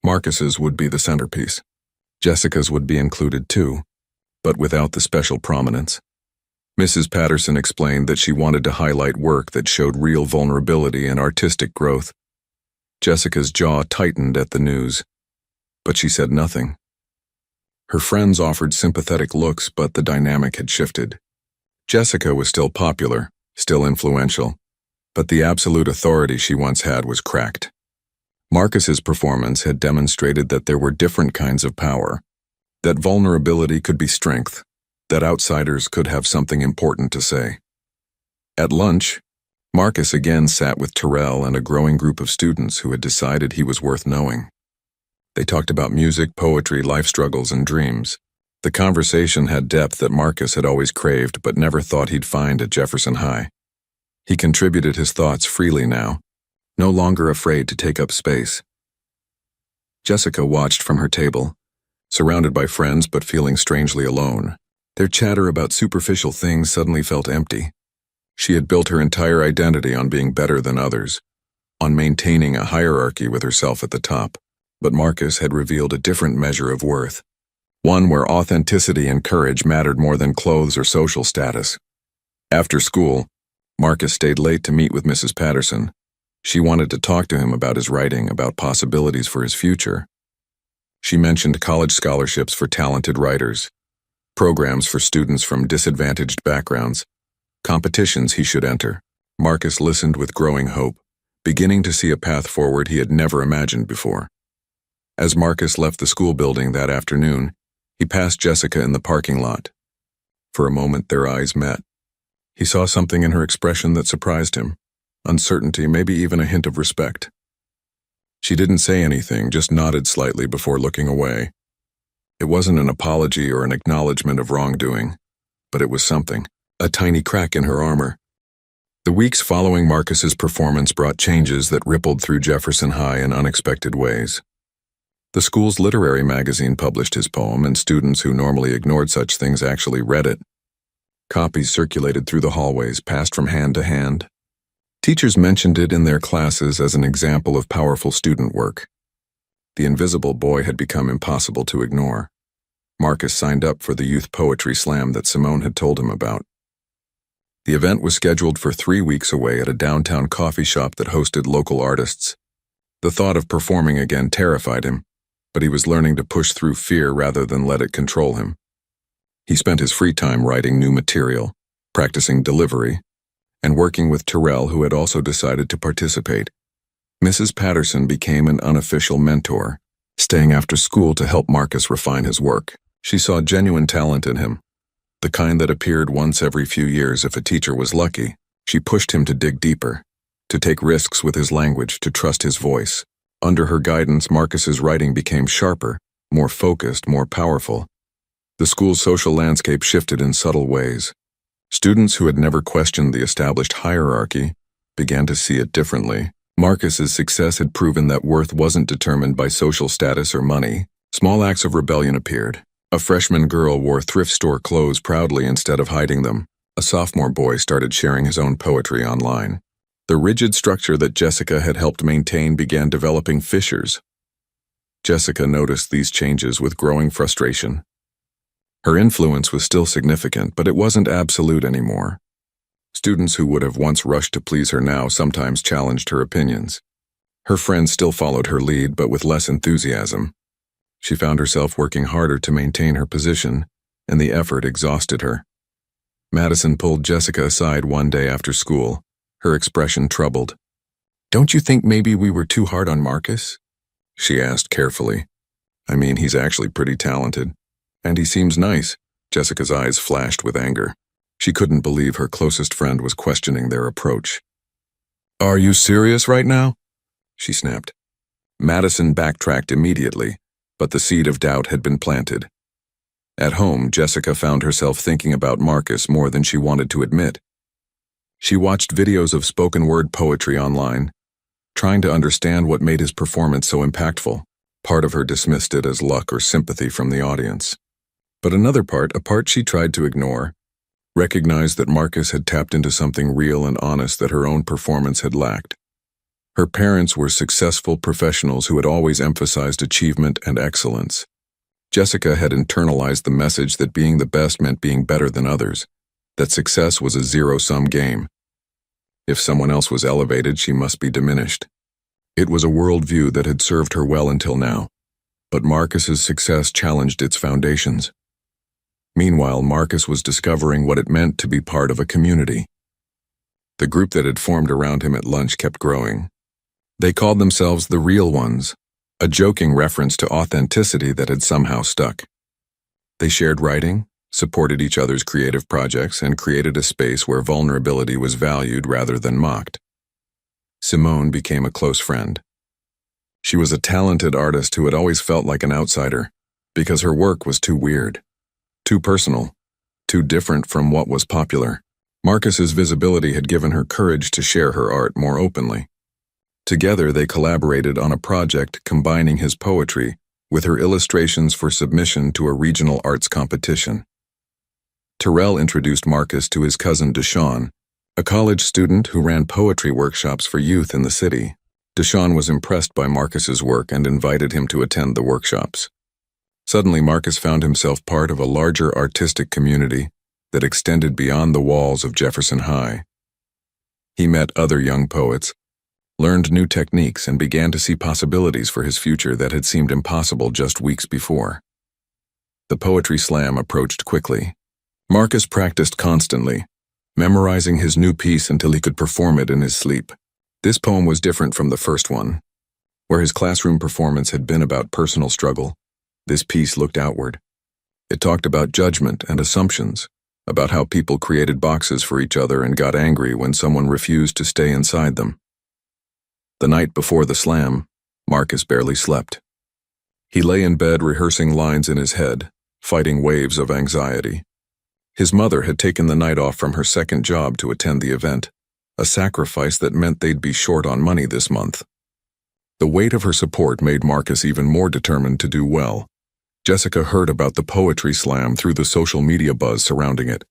Marcus's would be the centerpiece. Jessica's would be included too, but without the special prominence. Mrs. Patterson explained that she wanted to highlight work that showed real vulnerability and artistic growth. Jessica's jaw tightened at the news, but she said nothing. Her friends offered sympathetic looks, but the dynamic had shifted. Jessica was still popular, still influential, but the absolute authority she once had was cracked. Marcus's performance had demonstrated that there were different kinds of power, that vulnerability could be strength, that outsiders could have something important to say. At lunch, Marcus again sat with Terrell and a growing group of students who had decided he was worth knowing. They talked about music, poetry, life struggles, and dreams. The conversation had depth that Marcus had always craved but never thought he'd find at Jefferson High. He contributed his thoughts freely now, no longer afraid to take up space. Jessica watched from her table, surrounded by friends but feeling strangely alone. Their chatter about superficial things suddenly felt empty. She had built her entire identity on being better than others, on maintaining a hierarchy with herself at the top. But Marcus had revealed a different measure of worth, one where authenticity and courage mattered more than clothes or social status. After school, Marcus stayed late to meet with Mrs. Patterson. She wanted to talk to him about his writing, about possibilities for his future. She mentioned college scholarships for talented writers, programs for students from disadvantaged backgrounds, competitions he should enter. Marcus listened with growing hope, beginning to see a path forward he had never imagined before. As Marcus left the school building that afternoon, he passed Jessica in the parking lot. For a moment, their eyes met. He saw something in her expression that surprised him, uncertainty, maybe even a hint of respect. She didn't say anything, just nodded slightly before looking away. It wasn't an apology or an acknowledgement of wrongdoing, but it was something, a tiny crack in her armor. The weeks following Marcus's performance brought changes that rippled through Jefferson High in unexpected ways. The school's literary magazine published his poem, and students who normally ignored such things actually read it. Copies circulated through the hallways, passed from hand to hand. Teachers mentioned it in their classes as an example of powerful student work. The invisible boy had become impossible to ignore. Marcus signed up for the youth poetry slam that Simone had told him about. The event was scheduled for 3 weeks away at a downtown coffee shop that hosted local artists. The thought of performing again terrified him, but he was learning to push through fear rather than let it control him. He spent his free time writing new material, practicing delivery, and working with Terrell, who had also decided to participate. Mrs. Patterson became an unofficial mentor, staying after school to help Marcus refine his work. She saw genuine talent in him, the kind that appeared once every few years if a teacher was lucky. She pushed him to dig deeper, to take risks with his language, to trust his voice. Under her guidance, Marcus's writing became sharper, more focused, more powerful. The school's social landscape shifted in subtle ways. Students who had never questioned the established hierarchy began to see it differently. Marcus's success had proven that worth wasn't determined by social status or money. Small acts of rebellion appeared. A freshman girl wore thrift store clothes proudly instead of hiding them. A sophomore boy started sharing his own poetry online. The rigid structure that Jessica had helped maintain began developing fissures. Jessica noticed these changes with growing frustration. Her influence was still significant, but it wasn't absolute anymore. Students who would have once rushed to please her now sometimes challenged her opinions. Her friends still followed her lead, but with less enthusiasm. She found herself working harder to maintain her position, and the effort exhausted her. Madison pulled Jessica aside one day after school, her expression troubled. "Don't you think maybe we were too hard on Marcus?" she asked carefully. "I mean, he's actually pretty talented. And he seems nice." Jessica's eyes flashed with anger. She couldn't believe her closest friend was questioning their approach. "Are you serious right now?" she snapped. Madison backtracked immediately, but the seed of doubt had been planted. At home, Jessica found herself thinking about Marcus more than she wanted to admit. She watched videos of spoken-word poetry online, trying to understand what made his performance so impactful. Part of her dismissed it as luck or sympathy from the audience. But another part, a part she tried to ignore, recognized that Marcus had tapped into something real and honest that her own performance had lacked. Her parents were successful professionals who had always emphasized achievement and excellence. Jessica had internalized the message that being the best meant being better than others, that success was a zero-sum game. If someone else was elevated, she must be diminished. It was a worldview that had served her well until now, but Marcus's success challenged its foundations. Meanwhile, Marcus was discovering what it meant to be part of a community. The group that had formed around him at lunch kept growing. They called themselves the Real Ones, a joking reference to authenticity that had somehow stuck. They shared writing, supported each other's creative projects, and created a space where vulnerability was valued rather than mocked. Simone became a close friend. She was a talented artist who had always felt like an outsider because her work was too weird, too personal, too different from what was popular. Marcus's visibility had given her courage to share her art more openly. Together, they collaborated on a project combining his poetry with her illustrations for submission to a regional arts competition. Terrell introduced Marcus to his cousin Deshawn, a college student who ran poetry workshops for youth in the city. Deshawn was impressed by Marcus's work and invited him to attend the workshops. Suddenly, Marcus found himself part of a larger artistic community that extended beyond the walls of Jefferson High. He met other young poets, learned new techniques, and began to see possibilities for his future that had seemed impossible just weeks before. The poetry slam approached quickly. Marcus practiced constantly, memorizing his new piece until he could perform it in his sleep. This poem was different from the first one. Where his classroom performance had been about personal struggle, this piece looked outward. It talked about judgment and assumptions, about how people created boxes for each other and got angry when someone refused to stay inside them. The night before the slam, Marcus barely slept. He lay in bed rehearsing lines in his head, fighting waves of anxiety. His mother had taken the night off from her second job to attend the event, a sacrifice that meant they'd be short on money this month. The weight of her support made Marcus even more determined to do well. Jessica heard about the poetry slam through the social media buzz surrounding it.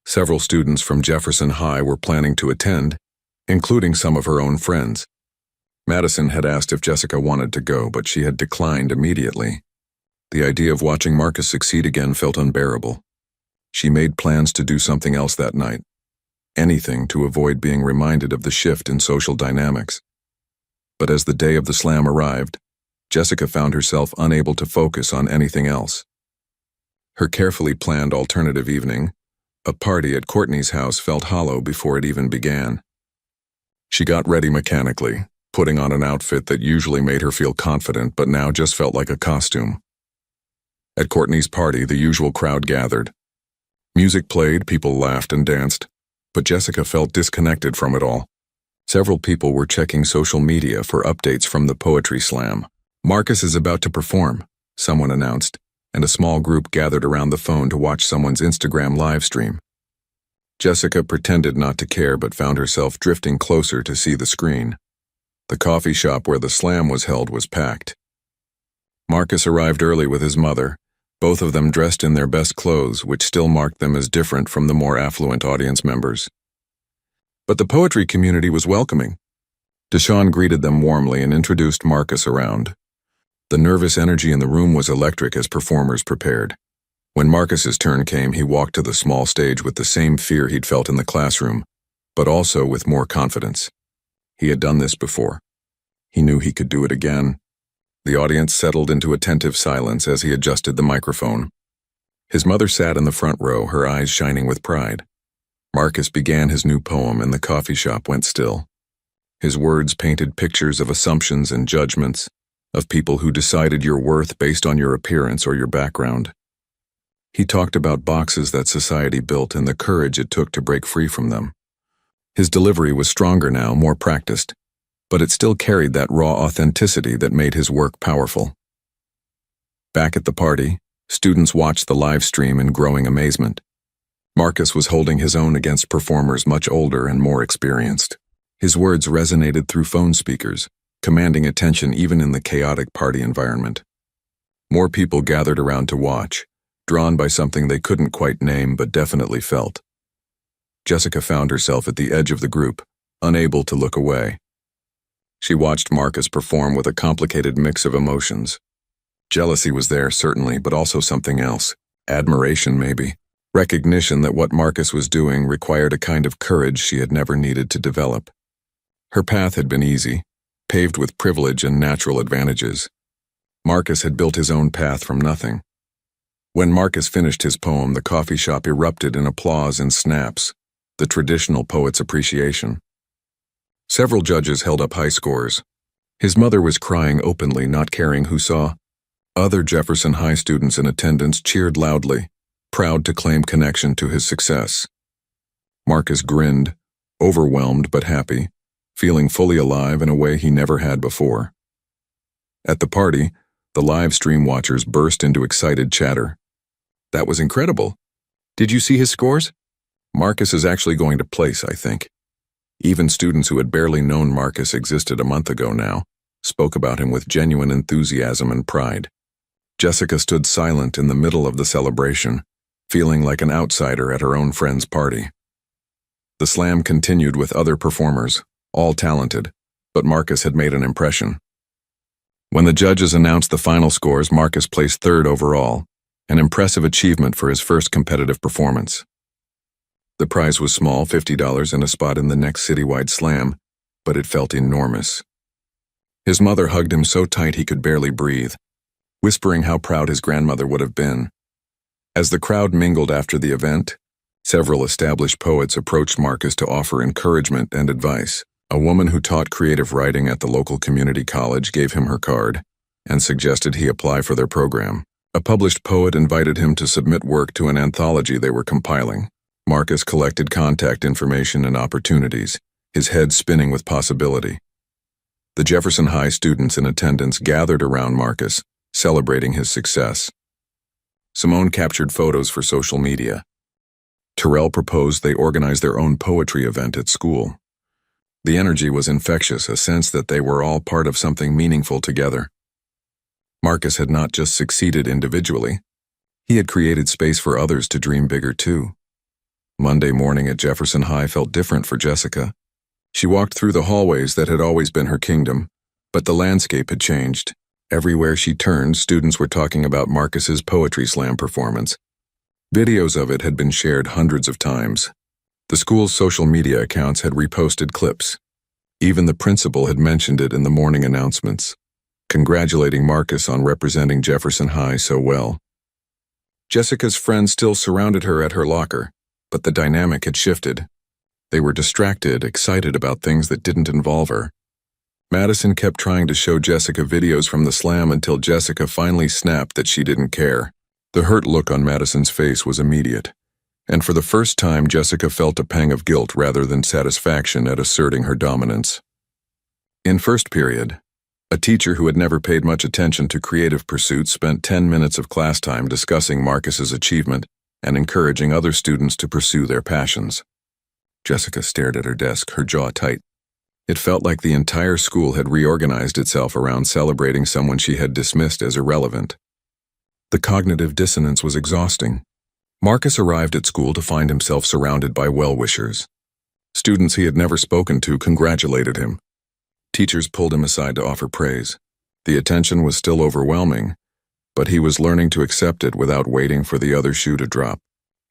Several students from Jefferson High were planning to attend, including some of her own friends. Madison had asked if Jessica wanted to go, but she had declined immediately. The idea of watching Marcus succeed again felt unbearable. She made plans to do something else that night, anything to avoid being reminded of the shift in social dynamics. But as the day of the slam arrived, Jessica found herself unable to focus on anything else. Her carefully planned alternative evening, a party at Courtney's house, felt hollow before it even began. She got ready mechanically, putting on an outfit that usually made her feel confident but now just felt like a costume. At Courtney's party, the usual crowd gathered. Music played, people laughed and danced, but Jessica felt disconnected from it all. Several people were checking social media for updates from the poetry slam. "Marcus is about to perform," someone announced, and a small group gathered around the phone to watch someone's Instagram live stream. Jessica pretended not to care but found herself drifting closer to see the screen. The coffee shop where the slam was held was packed. Marcus arrived early with his mother, both of them dressed in their best clothes, which still marked them as different from the more affluent audience members. But the poetry community was welcoming. Deshawn greeted them warmly and introduced Marcus around. The nervous energy in the room was electric as performers prepared. When Marcus's turn came, he walked to the small stage with the same fear he'd felt in the classroom, but also with more confidence. He had done this before. He knew he could do it again. The audience settled into attentive silence as he adjusted the microphone. His mother sat in the front row, her eyes shining with pride. Marcus began his new poem and the coffee shop went still. His words painted pictures of assumptions and judgments, of people who decided your worth based on your appearance or your background. He talked about boxes that society built and the courage it took to break free from them. His delivery was stronger now, more practiced, but it still carried that raw authenticity that made his work powerful. Back at the party, students watched the live stream in growing amazement. Marcus was holding his own against performers much older and more experienced. His words resonated through phone speakers, commanding attention even in the chaotic party environment. More people gathered around to watch, drawn by something they couldn't quite name but definitely felt. Jessica found herself at the edge of the group, unable to look away. She watched Marcus perform with a complicated mix of emotions. Jealousy was there, certainly, but also something else. Admiration, maybe. Recognition that what Marcus was doing required a kind of courage she had never needed to develop. Her path had been easy, paved with privilege and natural advantages. Marcus had built his own path from nothing. When Marcus finished his poem, the coffee shop erupted in applause and snaps, the traditional poet's appreciation. Several judges held up high scores. His mother was crying openly, not caring who saw. Other Jefferson High students in attendance cheered loudly, proud to claim connection to his success. Marcus grinned, overwhelmed but happy, feeling fully alive in a way he never had before. At the party, the live stream watchers burst into excited chatter. "That was incredible. Did you see his scores? Marcus is actually going to place, I think." Even students who had barely known Marcus existed a month ago now spoke about him with genuine enthusiasm and pride. Jessica stood silent in the middle of the celebration, feeling like an outsider at her own friend's party. The slam continued with other performers, all talented, but Marcus had made an impression. When the judges announced the final scores, Marcus placed third overall, an impressive achievement for his first competitive performance. The prize was small, $50 and a spot in the next citywide slam, but it felt enormous. His mother hugged him so tight he could barely breathe, whispering how proud his grandmother would have been. As the crowd mingled after the event, several established poets approached Marcus to offer encouragement and advice. A woman who taught creative writing at the local community college gave him her card and suggested he apply for their program. A published poet invited him to submit work to an anthology they were compiling. Marcus collected contact information and opportunities, his head spinning with possibility. The Jefferson High students in attendance gathered around Marcus, celebrating his success. Simone captured photos for social media. Terrell proposed they organize their own poetry event at school. The energy was infectious, a sense that they were all part of something meaningful together. Marcus had not just succeeded individually, he had created space for others to dream bigger too. Monday morning at Jefferson High felt different for Jessica. She walked through the hallways that had always been her kingdom, but the landscape had changed. Everywhere she turned, students were talking about Marcus's poetry slam performance. Videos of it had been shared hundreds of times. The school's social media accounts had reposted clips. Even the principal had mentioned it in the morning announcements, congratulating Marcus on representing Jefferson High so well. Jessica's friends still surrounded her at her locker, but the dynamic had shifted. They were distracted, excited about things that didn't involve her. Madison kept trying to show Jessica videos from the slam until Jessica finally snapped that she didn't care. The hurt look on Madison's face was immediate. And for the first time, Jessica felt a pang of guilt rather than satisfaction at asserting her dominance. In first period, a teacher who had never paid much attention to creative pursuits spent 10 minutes of class time discussing Marcus's achievement and encouraging other students to pursue their passions. Jessica stared at her desk, her jaw tight. It felt like the entire school had reorganized itself around celebrating someone she had dismissed as irrelevant. The cognitive dissonance was exhausting. Marcus arrived at school to find himself surrounded by well-wishers. Students he had never spoken to congratulated him. Teachers pulled him aside to offer praise. The attention was still overwhelming, but he was learning to accept it without waiting for the other shoe to drop.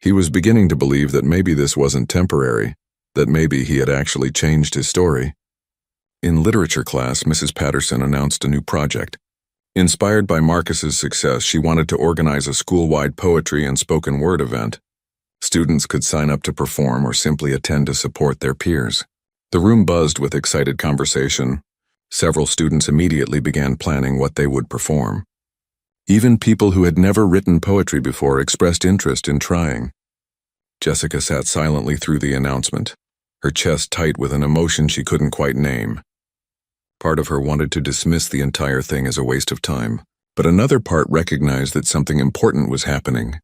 He was beginning to believe that maybe this wasn't temporary, that maybe he had actually changed his story. In literature class, Mrs. Patterson announced a new project. Inspired by Marcus's success, she wanted to organize a school-wide poetry and spoken word event. Students could sign up to perform or simply attend to support their peers. The room buzzed with excited conversation. Several students immediately began planning what they would perform. Even people who had never written poetry before expressed interest in trying. Jessica sat silently through the announcement, her chest tight with an emotion she couldn't quite name. Part of her wanted to dismiss the entire thing as a waste of time, but another part recognized that something important was happening,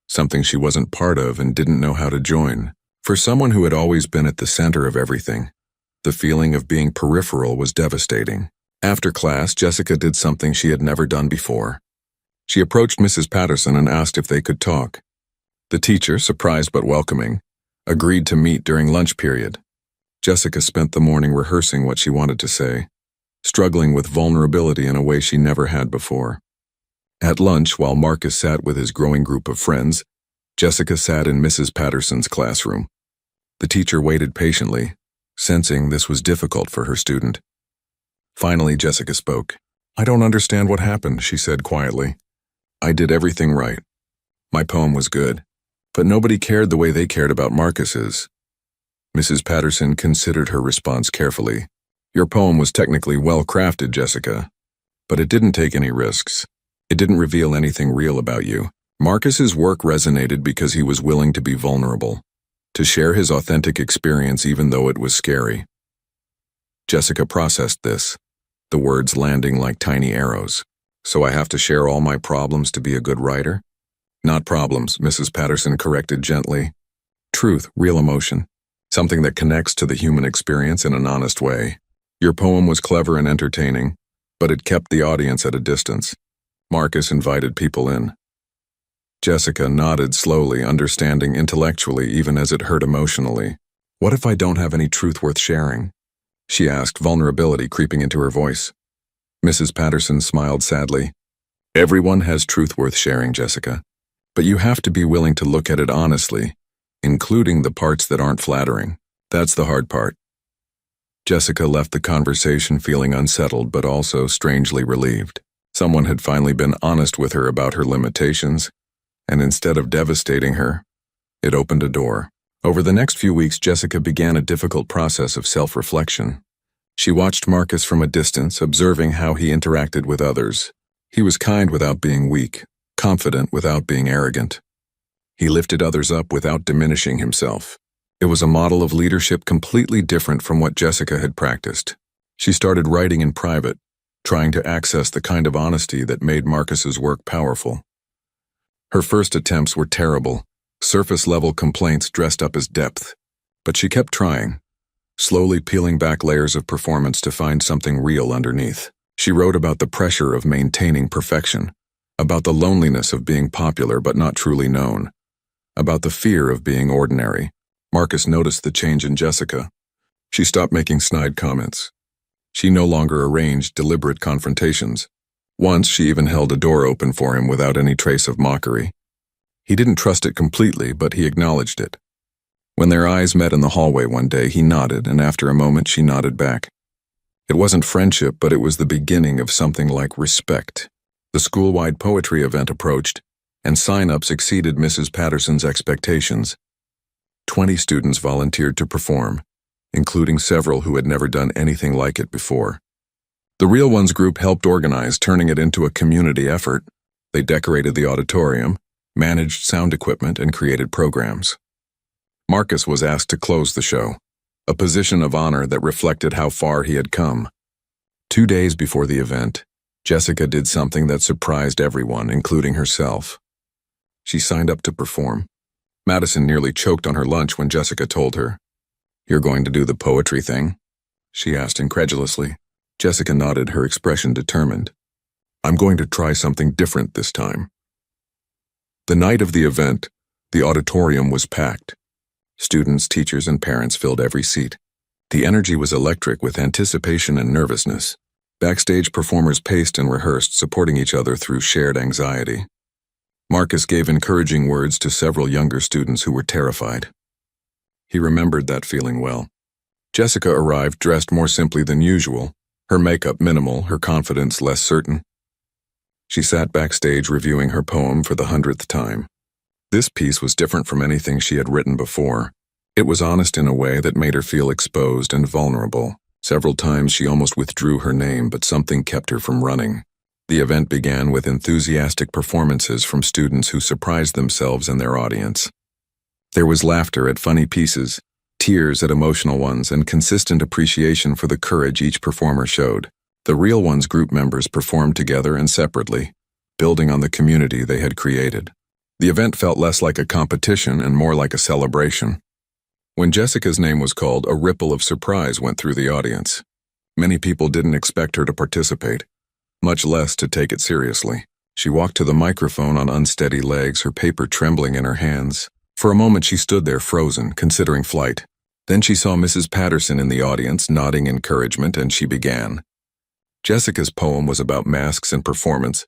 something she wasn't part of and didn't know how to join. For someone who had always been at the center of everything, the feeling of being peripheral was devastating. After class, Jessica did something she had never done before. She approached Mrs. Patterson and asked if they could talk. The teacher, surprised but welcoming, agreed to meet during lunch period. Jessica spent the morning rehearsing what she wanted to say, struggling with vulnerability in a way she never had before. At lunch, while Marcus sat with his growing group of friends, Jessica sat in Mrs. Patterson's classroom. The teacher waited patiently, sensing this was difficult for her student. Finally, Jessica spoke. "I don't understand what happened," she said quietly. "I did everything right. My poem was good, but nobody cared the way they cared about Marcus's." Mrs. Patterson considered her response carefully. "Your poem was technically well-crafted, Jessica, but it didn't take any risks. It didn't reveal anything real about you. Marcus's work resonated because he was willing to be vulnerable, to share his authentic experience even though it was scary." Jessica processed this, the words landing like tiny arrows. "So I have to share all my problems to be a good writer?" "Not problems," Mrs. Patterson corrected gently. "Truth, real emotion, something that connects to the human experience in an honest way. Your poem was clever and entertaining, but it kept the audience at a distance. Marcus invited people in." Jessica nodded slowly, understanding intellectually even as it hurt emotionally. "What if I don't have any truth worth sharing?" she asked, vulnerability creeping into her voice. Mrs. Patterson smiled sadly. "Everyone has truth worth sharing, Jessica, but you have to be willing to look at it honestly, including the parts that aren't flattering. That's the hard part." Jessica left the conversation feeling unsettled but also strangely relieved. Someone had finally been honest with her about her limitations, and instead of devastating her, it opened a door. Over the next few weeks, Jessica began a difficult process of self-reflection. She watched Marcus from a distance, observing how he interacted with others. He was kind without being weak, confident without being arrogant. He lifted others up without diminishing himself. It was a model of leadership completely different from what Jessica had practiced. She started writing in private, trying to access the kind of honesty that made Marcus's work powerful. Her first attempts were terrible, surface-level complaints dressed up as depth, but she kept trying, slowly peeling back layers of performance to find something real underneath. She wrote about the pressure of maintaining perfection, about the loneliness of being popular but not truly known, about the fear of being ordinary. Marcus noticed the change in Jessica. She stopped making snide comments. She no longer arranged deliberate confrontations. Once, she even held a door open for him without any trace of mockery. He didn't trust it completely, but he acknowledged it. When their eyes met in the hallway one day, he nodded, and after a moment she nodded back. It wasn't friendship, but it was the beginning of something like respect. The school-wide poetry event approached, and sign-ups exceeded Mrs. Patterson's expectations. 20 students volunteered to perform, including several who had never done anything like it before. The Real Ones group helped organize, turning it into a community effort. They decorated the auditorium, managed sound equipment, and created programs. Marcus was asked to close the show, a position of honor that reflected how far he had come. 2 days before the event, Jessica did something that surprised everyone, including herself. She signed up to perform. Madison nearly choked on her lunch when Jessica told her, "You're going to do the poetry thing?" she asked incredulously. Jessica nodded, her expression determined. "I'm going to try something different this time." The night of the event, the auditorium was packed. Students, teachers, and parents filled every seat. The energy was electric with anticipation and nervousness. Backstage, performers paced and rehearsed, supporting each other through shared anxiety. Marcus gave encouraging words to several younger students who were terrified. He remembered that feeling well. Jessica arrived dressed more simply than usual, her makeup minimal, her confidence less certain. She sat backstage reviewing her poem for the 100th time. This piece was different from anything she had written before. It was honest in a way that made her feel exposed and vulnerable. Several times she almost withdrew her name, but something kept her from running. The event began with enthusiastic performances from students who surprised themselves and their audience. There was laughter at funny pieces, tears at emotional ones, and consistent appreciation for the courage each performer showed. The Real Ones group members performed together and separately, building on the community they had created. The event felt less like a competition and more like a celebration. When Jessica's name was called, a ripple of surprise went through the audience. Many people didn't expect her to participate, much less to take it seriously. She walked to the microphone on unsteady legs, her paper trembling in her hands. For a moment she stood there frozen, considering flight. Then she saw Mrs. Patterson in the audience, nodding encouragement, and she began. Jessica's poem was about masks and performance,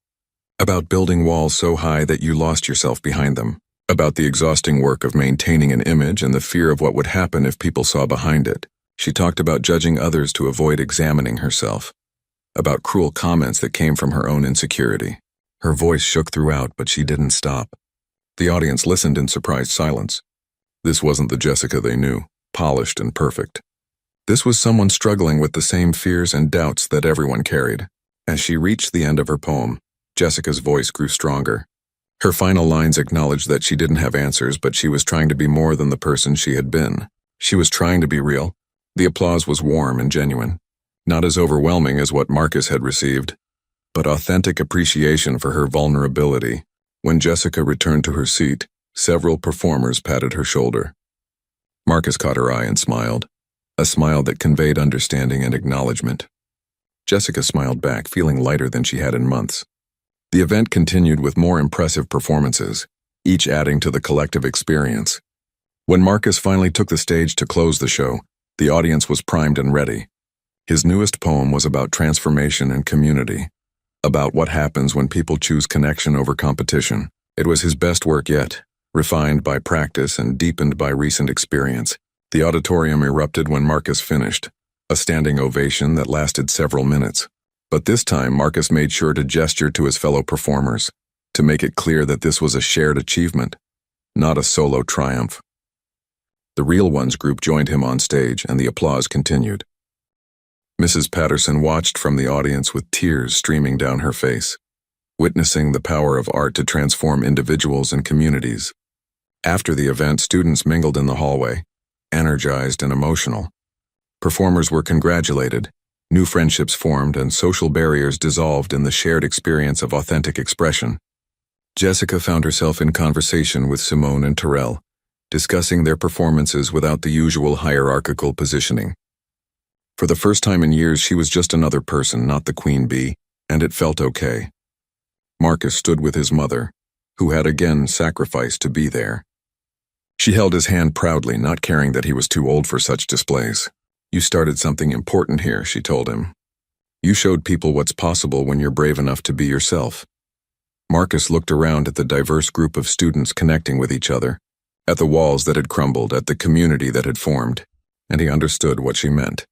about building walls so high that you lost yourself behind them, about the exhausting work of maintaining an image and the fear of what would happen if people saw behind it. She talked about judging others to avoid examining herself, about cruel comments that came from her own insecurity. Her voice shook throughout, but she didn't stop. The audience listened in surprised silence. This wasn't the Jessica they knew, polished and perfect. This was someone struggling with the same fears and doubts that everyone carried. As she reached the end of her poem, Jessica's voice grew stronger. Her final lines acknowledged that she didn't have answers, but she was trying to be more than the person she had been. She was trying to be real. The applause was warm and genuine, not as overwhelming as what Marcus had received, but authentic appreciation for her vulnerability. When Jessica returned to her seat, several performers patted her shoulder. Marcus caught her eye and smiled, a smile that conveyed understanding and acknowledgement. Jessica smiled back, feeling lighter than she had in months. The event continued with more impressive performances, each adding to the collective experience. When Marcus finally took the stage to close the show, the audience was primed and ready. His newest poem was about transformation and community, about what happens when people choose connection over competition. It was his best work yet, refined by practice and deepened by recent experience. The auditorium erupted when Marcus finished, a standing ovation that lasted several minutes. But this time, Marcus made sure to gesture to his fellow performers, to make it clear that this was a shared achievement, not a solo triumph. The Real Ones group joined him on stage, and the applause continued. Mrs. Patterson watched from the audience with tears streaming down her face, witnessing the power of art to transform individuals and communities. After the event, students mingled in the hallway, energized and emotional. Performers were congratulated, new friendships formed, and social barriers dissolved in the shared experience of authentic expression. Jessica found herself in conversation with Simone and Terrell, discussing their performances without the usual hierarchical positioning. For the first time in years, she was just another person, not the queen bee, and it felt okay. Marcus stood with his mother, who had again sacrificed to be there. She held his hand proudly, not caring that he was too old for such displays. "You started something important here," she told him. "You showed people what's possible when you're brave enough to be yourself." Marcus looked around at the diverse group of students connecting with each other, at the walls that had crumbled, at the community that had formed, and he understood what she meant.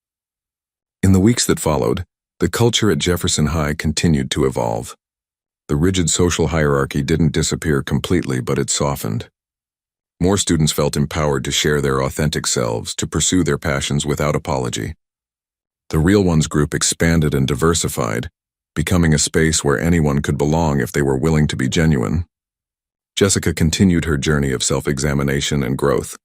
In the weeks that followed, the culture at Jefferson High continued to evolve. The rigid social hierarchy didn't disappear completely, but it softened. More students felt empowered to share their authentic selves, to pursue their passions without apology. The Real Ones group expanded and diversified, becoming a space where anyone could belong if they were willing to be genuine. Jessica continued her journey of self-examination and growth.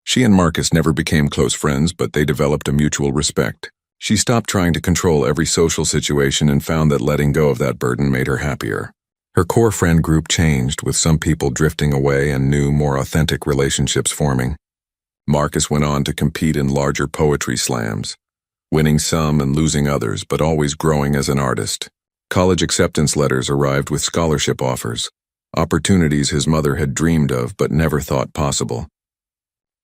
She and Marcus never became close friends, but they developed a mutual respect. She stopped trying to control every social situation and found that letting go of that burden made her happier. Her core friend group changed, with some people drifting away and new, more authentic relationships forming. Marcus went on to compete in larger poetry slams, winning some and losing others, but always growing as an artist. College acceptance letters arrived with scholarship offers, opportunities his mother had dreamed of but never thought possible.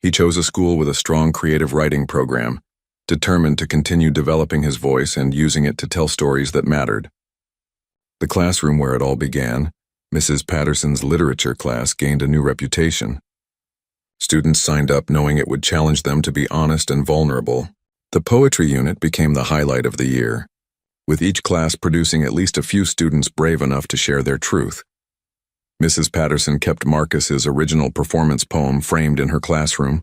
He chose a school with a strong creative writing program, determined to continue developing his voice and using it to tell stories that mattered. The classroom where it all began, Mrs. Patterson's literature class, gained a new reputation. Students signed up knowing it would challenge them to be honest and vulnerable. The poetry unit became the highlight of the year, with each class producing at least a few students brave enough to share their truth. Mrs. Patterson kept Marcus's original performance poem framed in her classroom,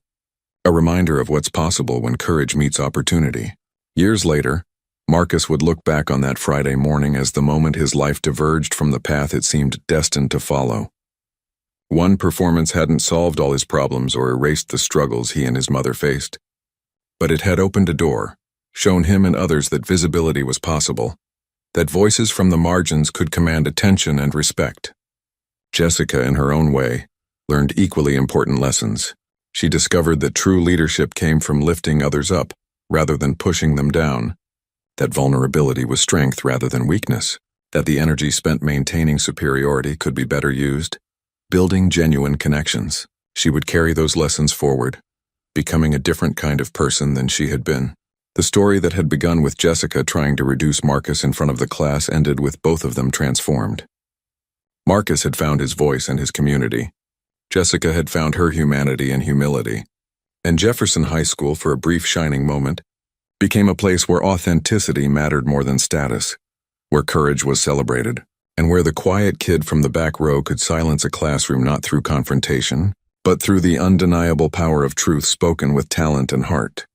a reminder of what's possible when courage meets opportunity. Years later, Marcus would look back on that Friday morning as the moment his life diverged from the path it seemed destined to follow. One performance hadn't solved all his problems or erased the struggles he and his mother faced, but it had opened a door, shown him and others that visibility was possible, that voices from the margins could command attention and respect. Jessica, in her own way, learned equally important lessons. She discovered that true leadership came from lifting others up, rather than pushing them down, that vulnerability was strength rather than weakness, that the energy spent maintaining superiority could be better used, building genuine connections. She would carry those lessons forward, becoming a different kind of person than she had been. The story that had begun with Jessica trying to reduce Marcus in front of the class ended with both of them transformed. Marcus had found his voice and his community. Jessica had found her humanity and humility. And Jefferson High School, for a brief shining moment, became a place where authenticity mattered more than status, where courage was celebrated, and where the quiet kid from the back row could silence a classroom not through confrontation, but through the undeniable power of truth spoken with talent and heart.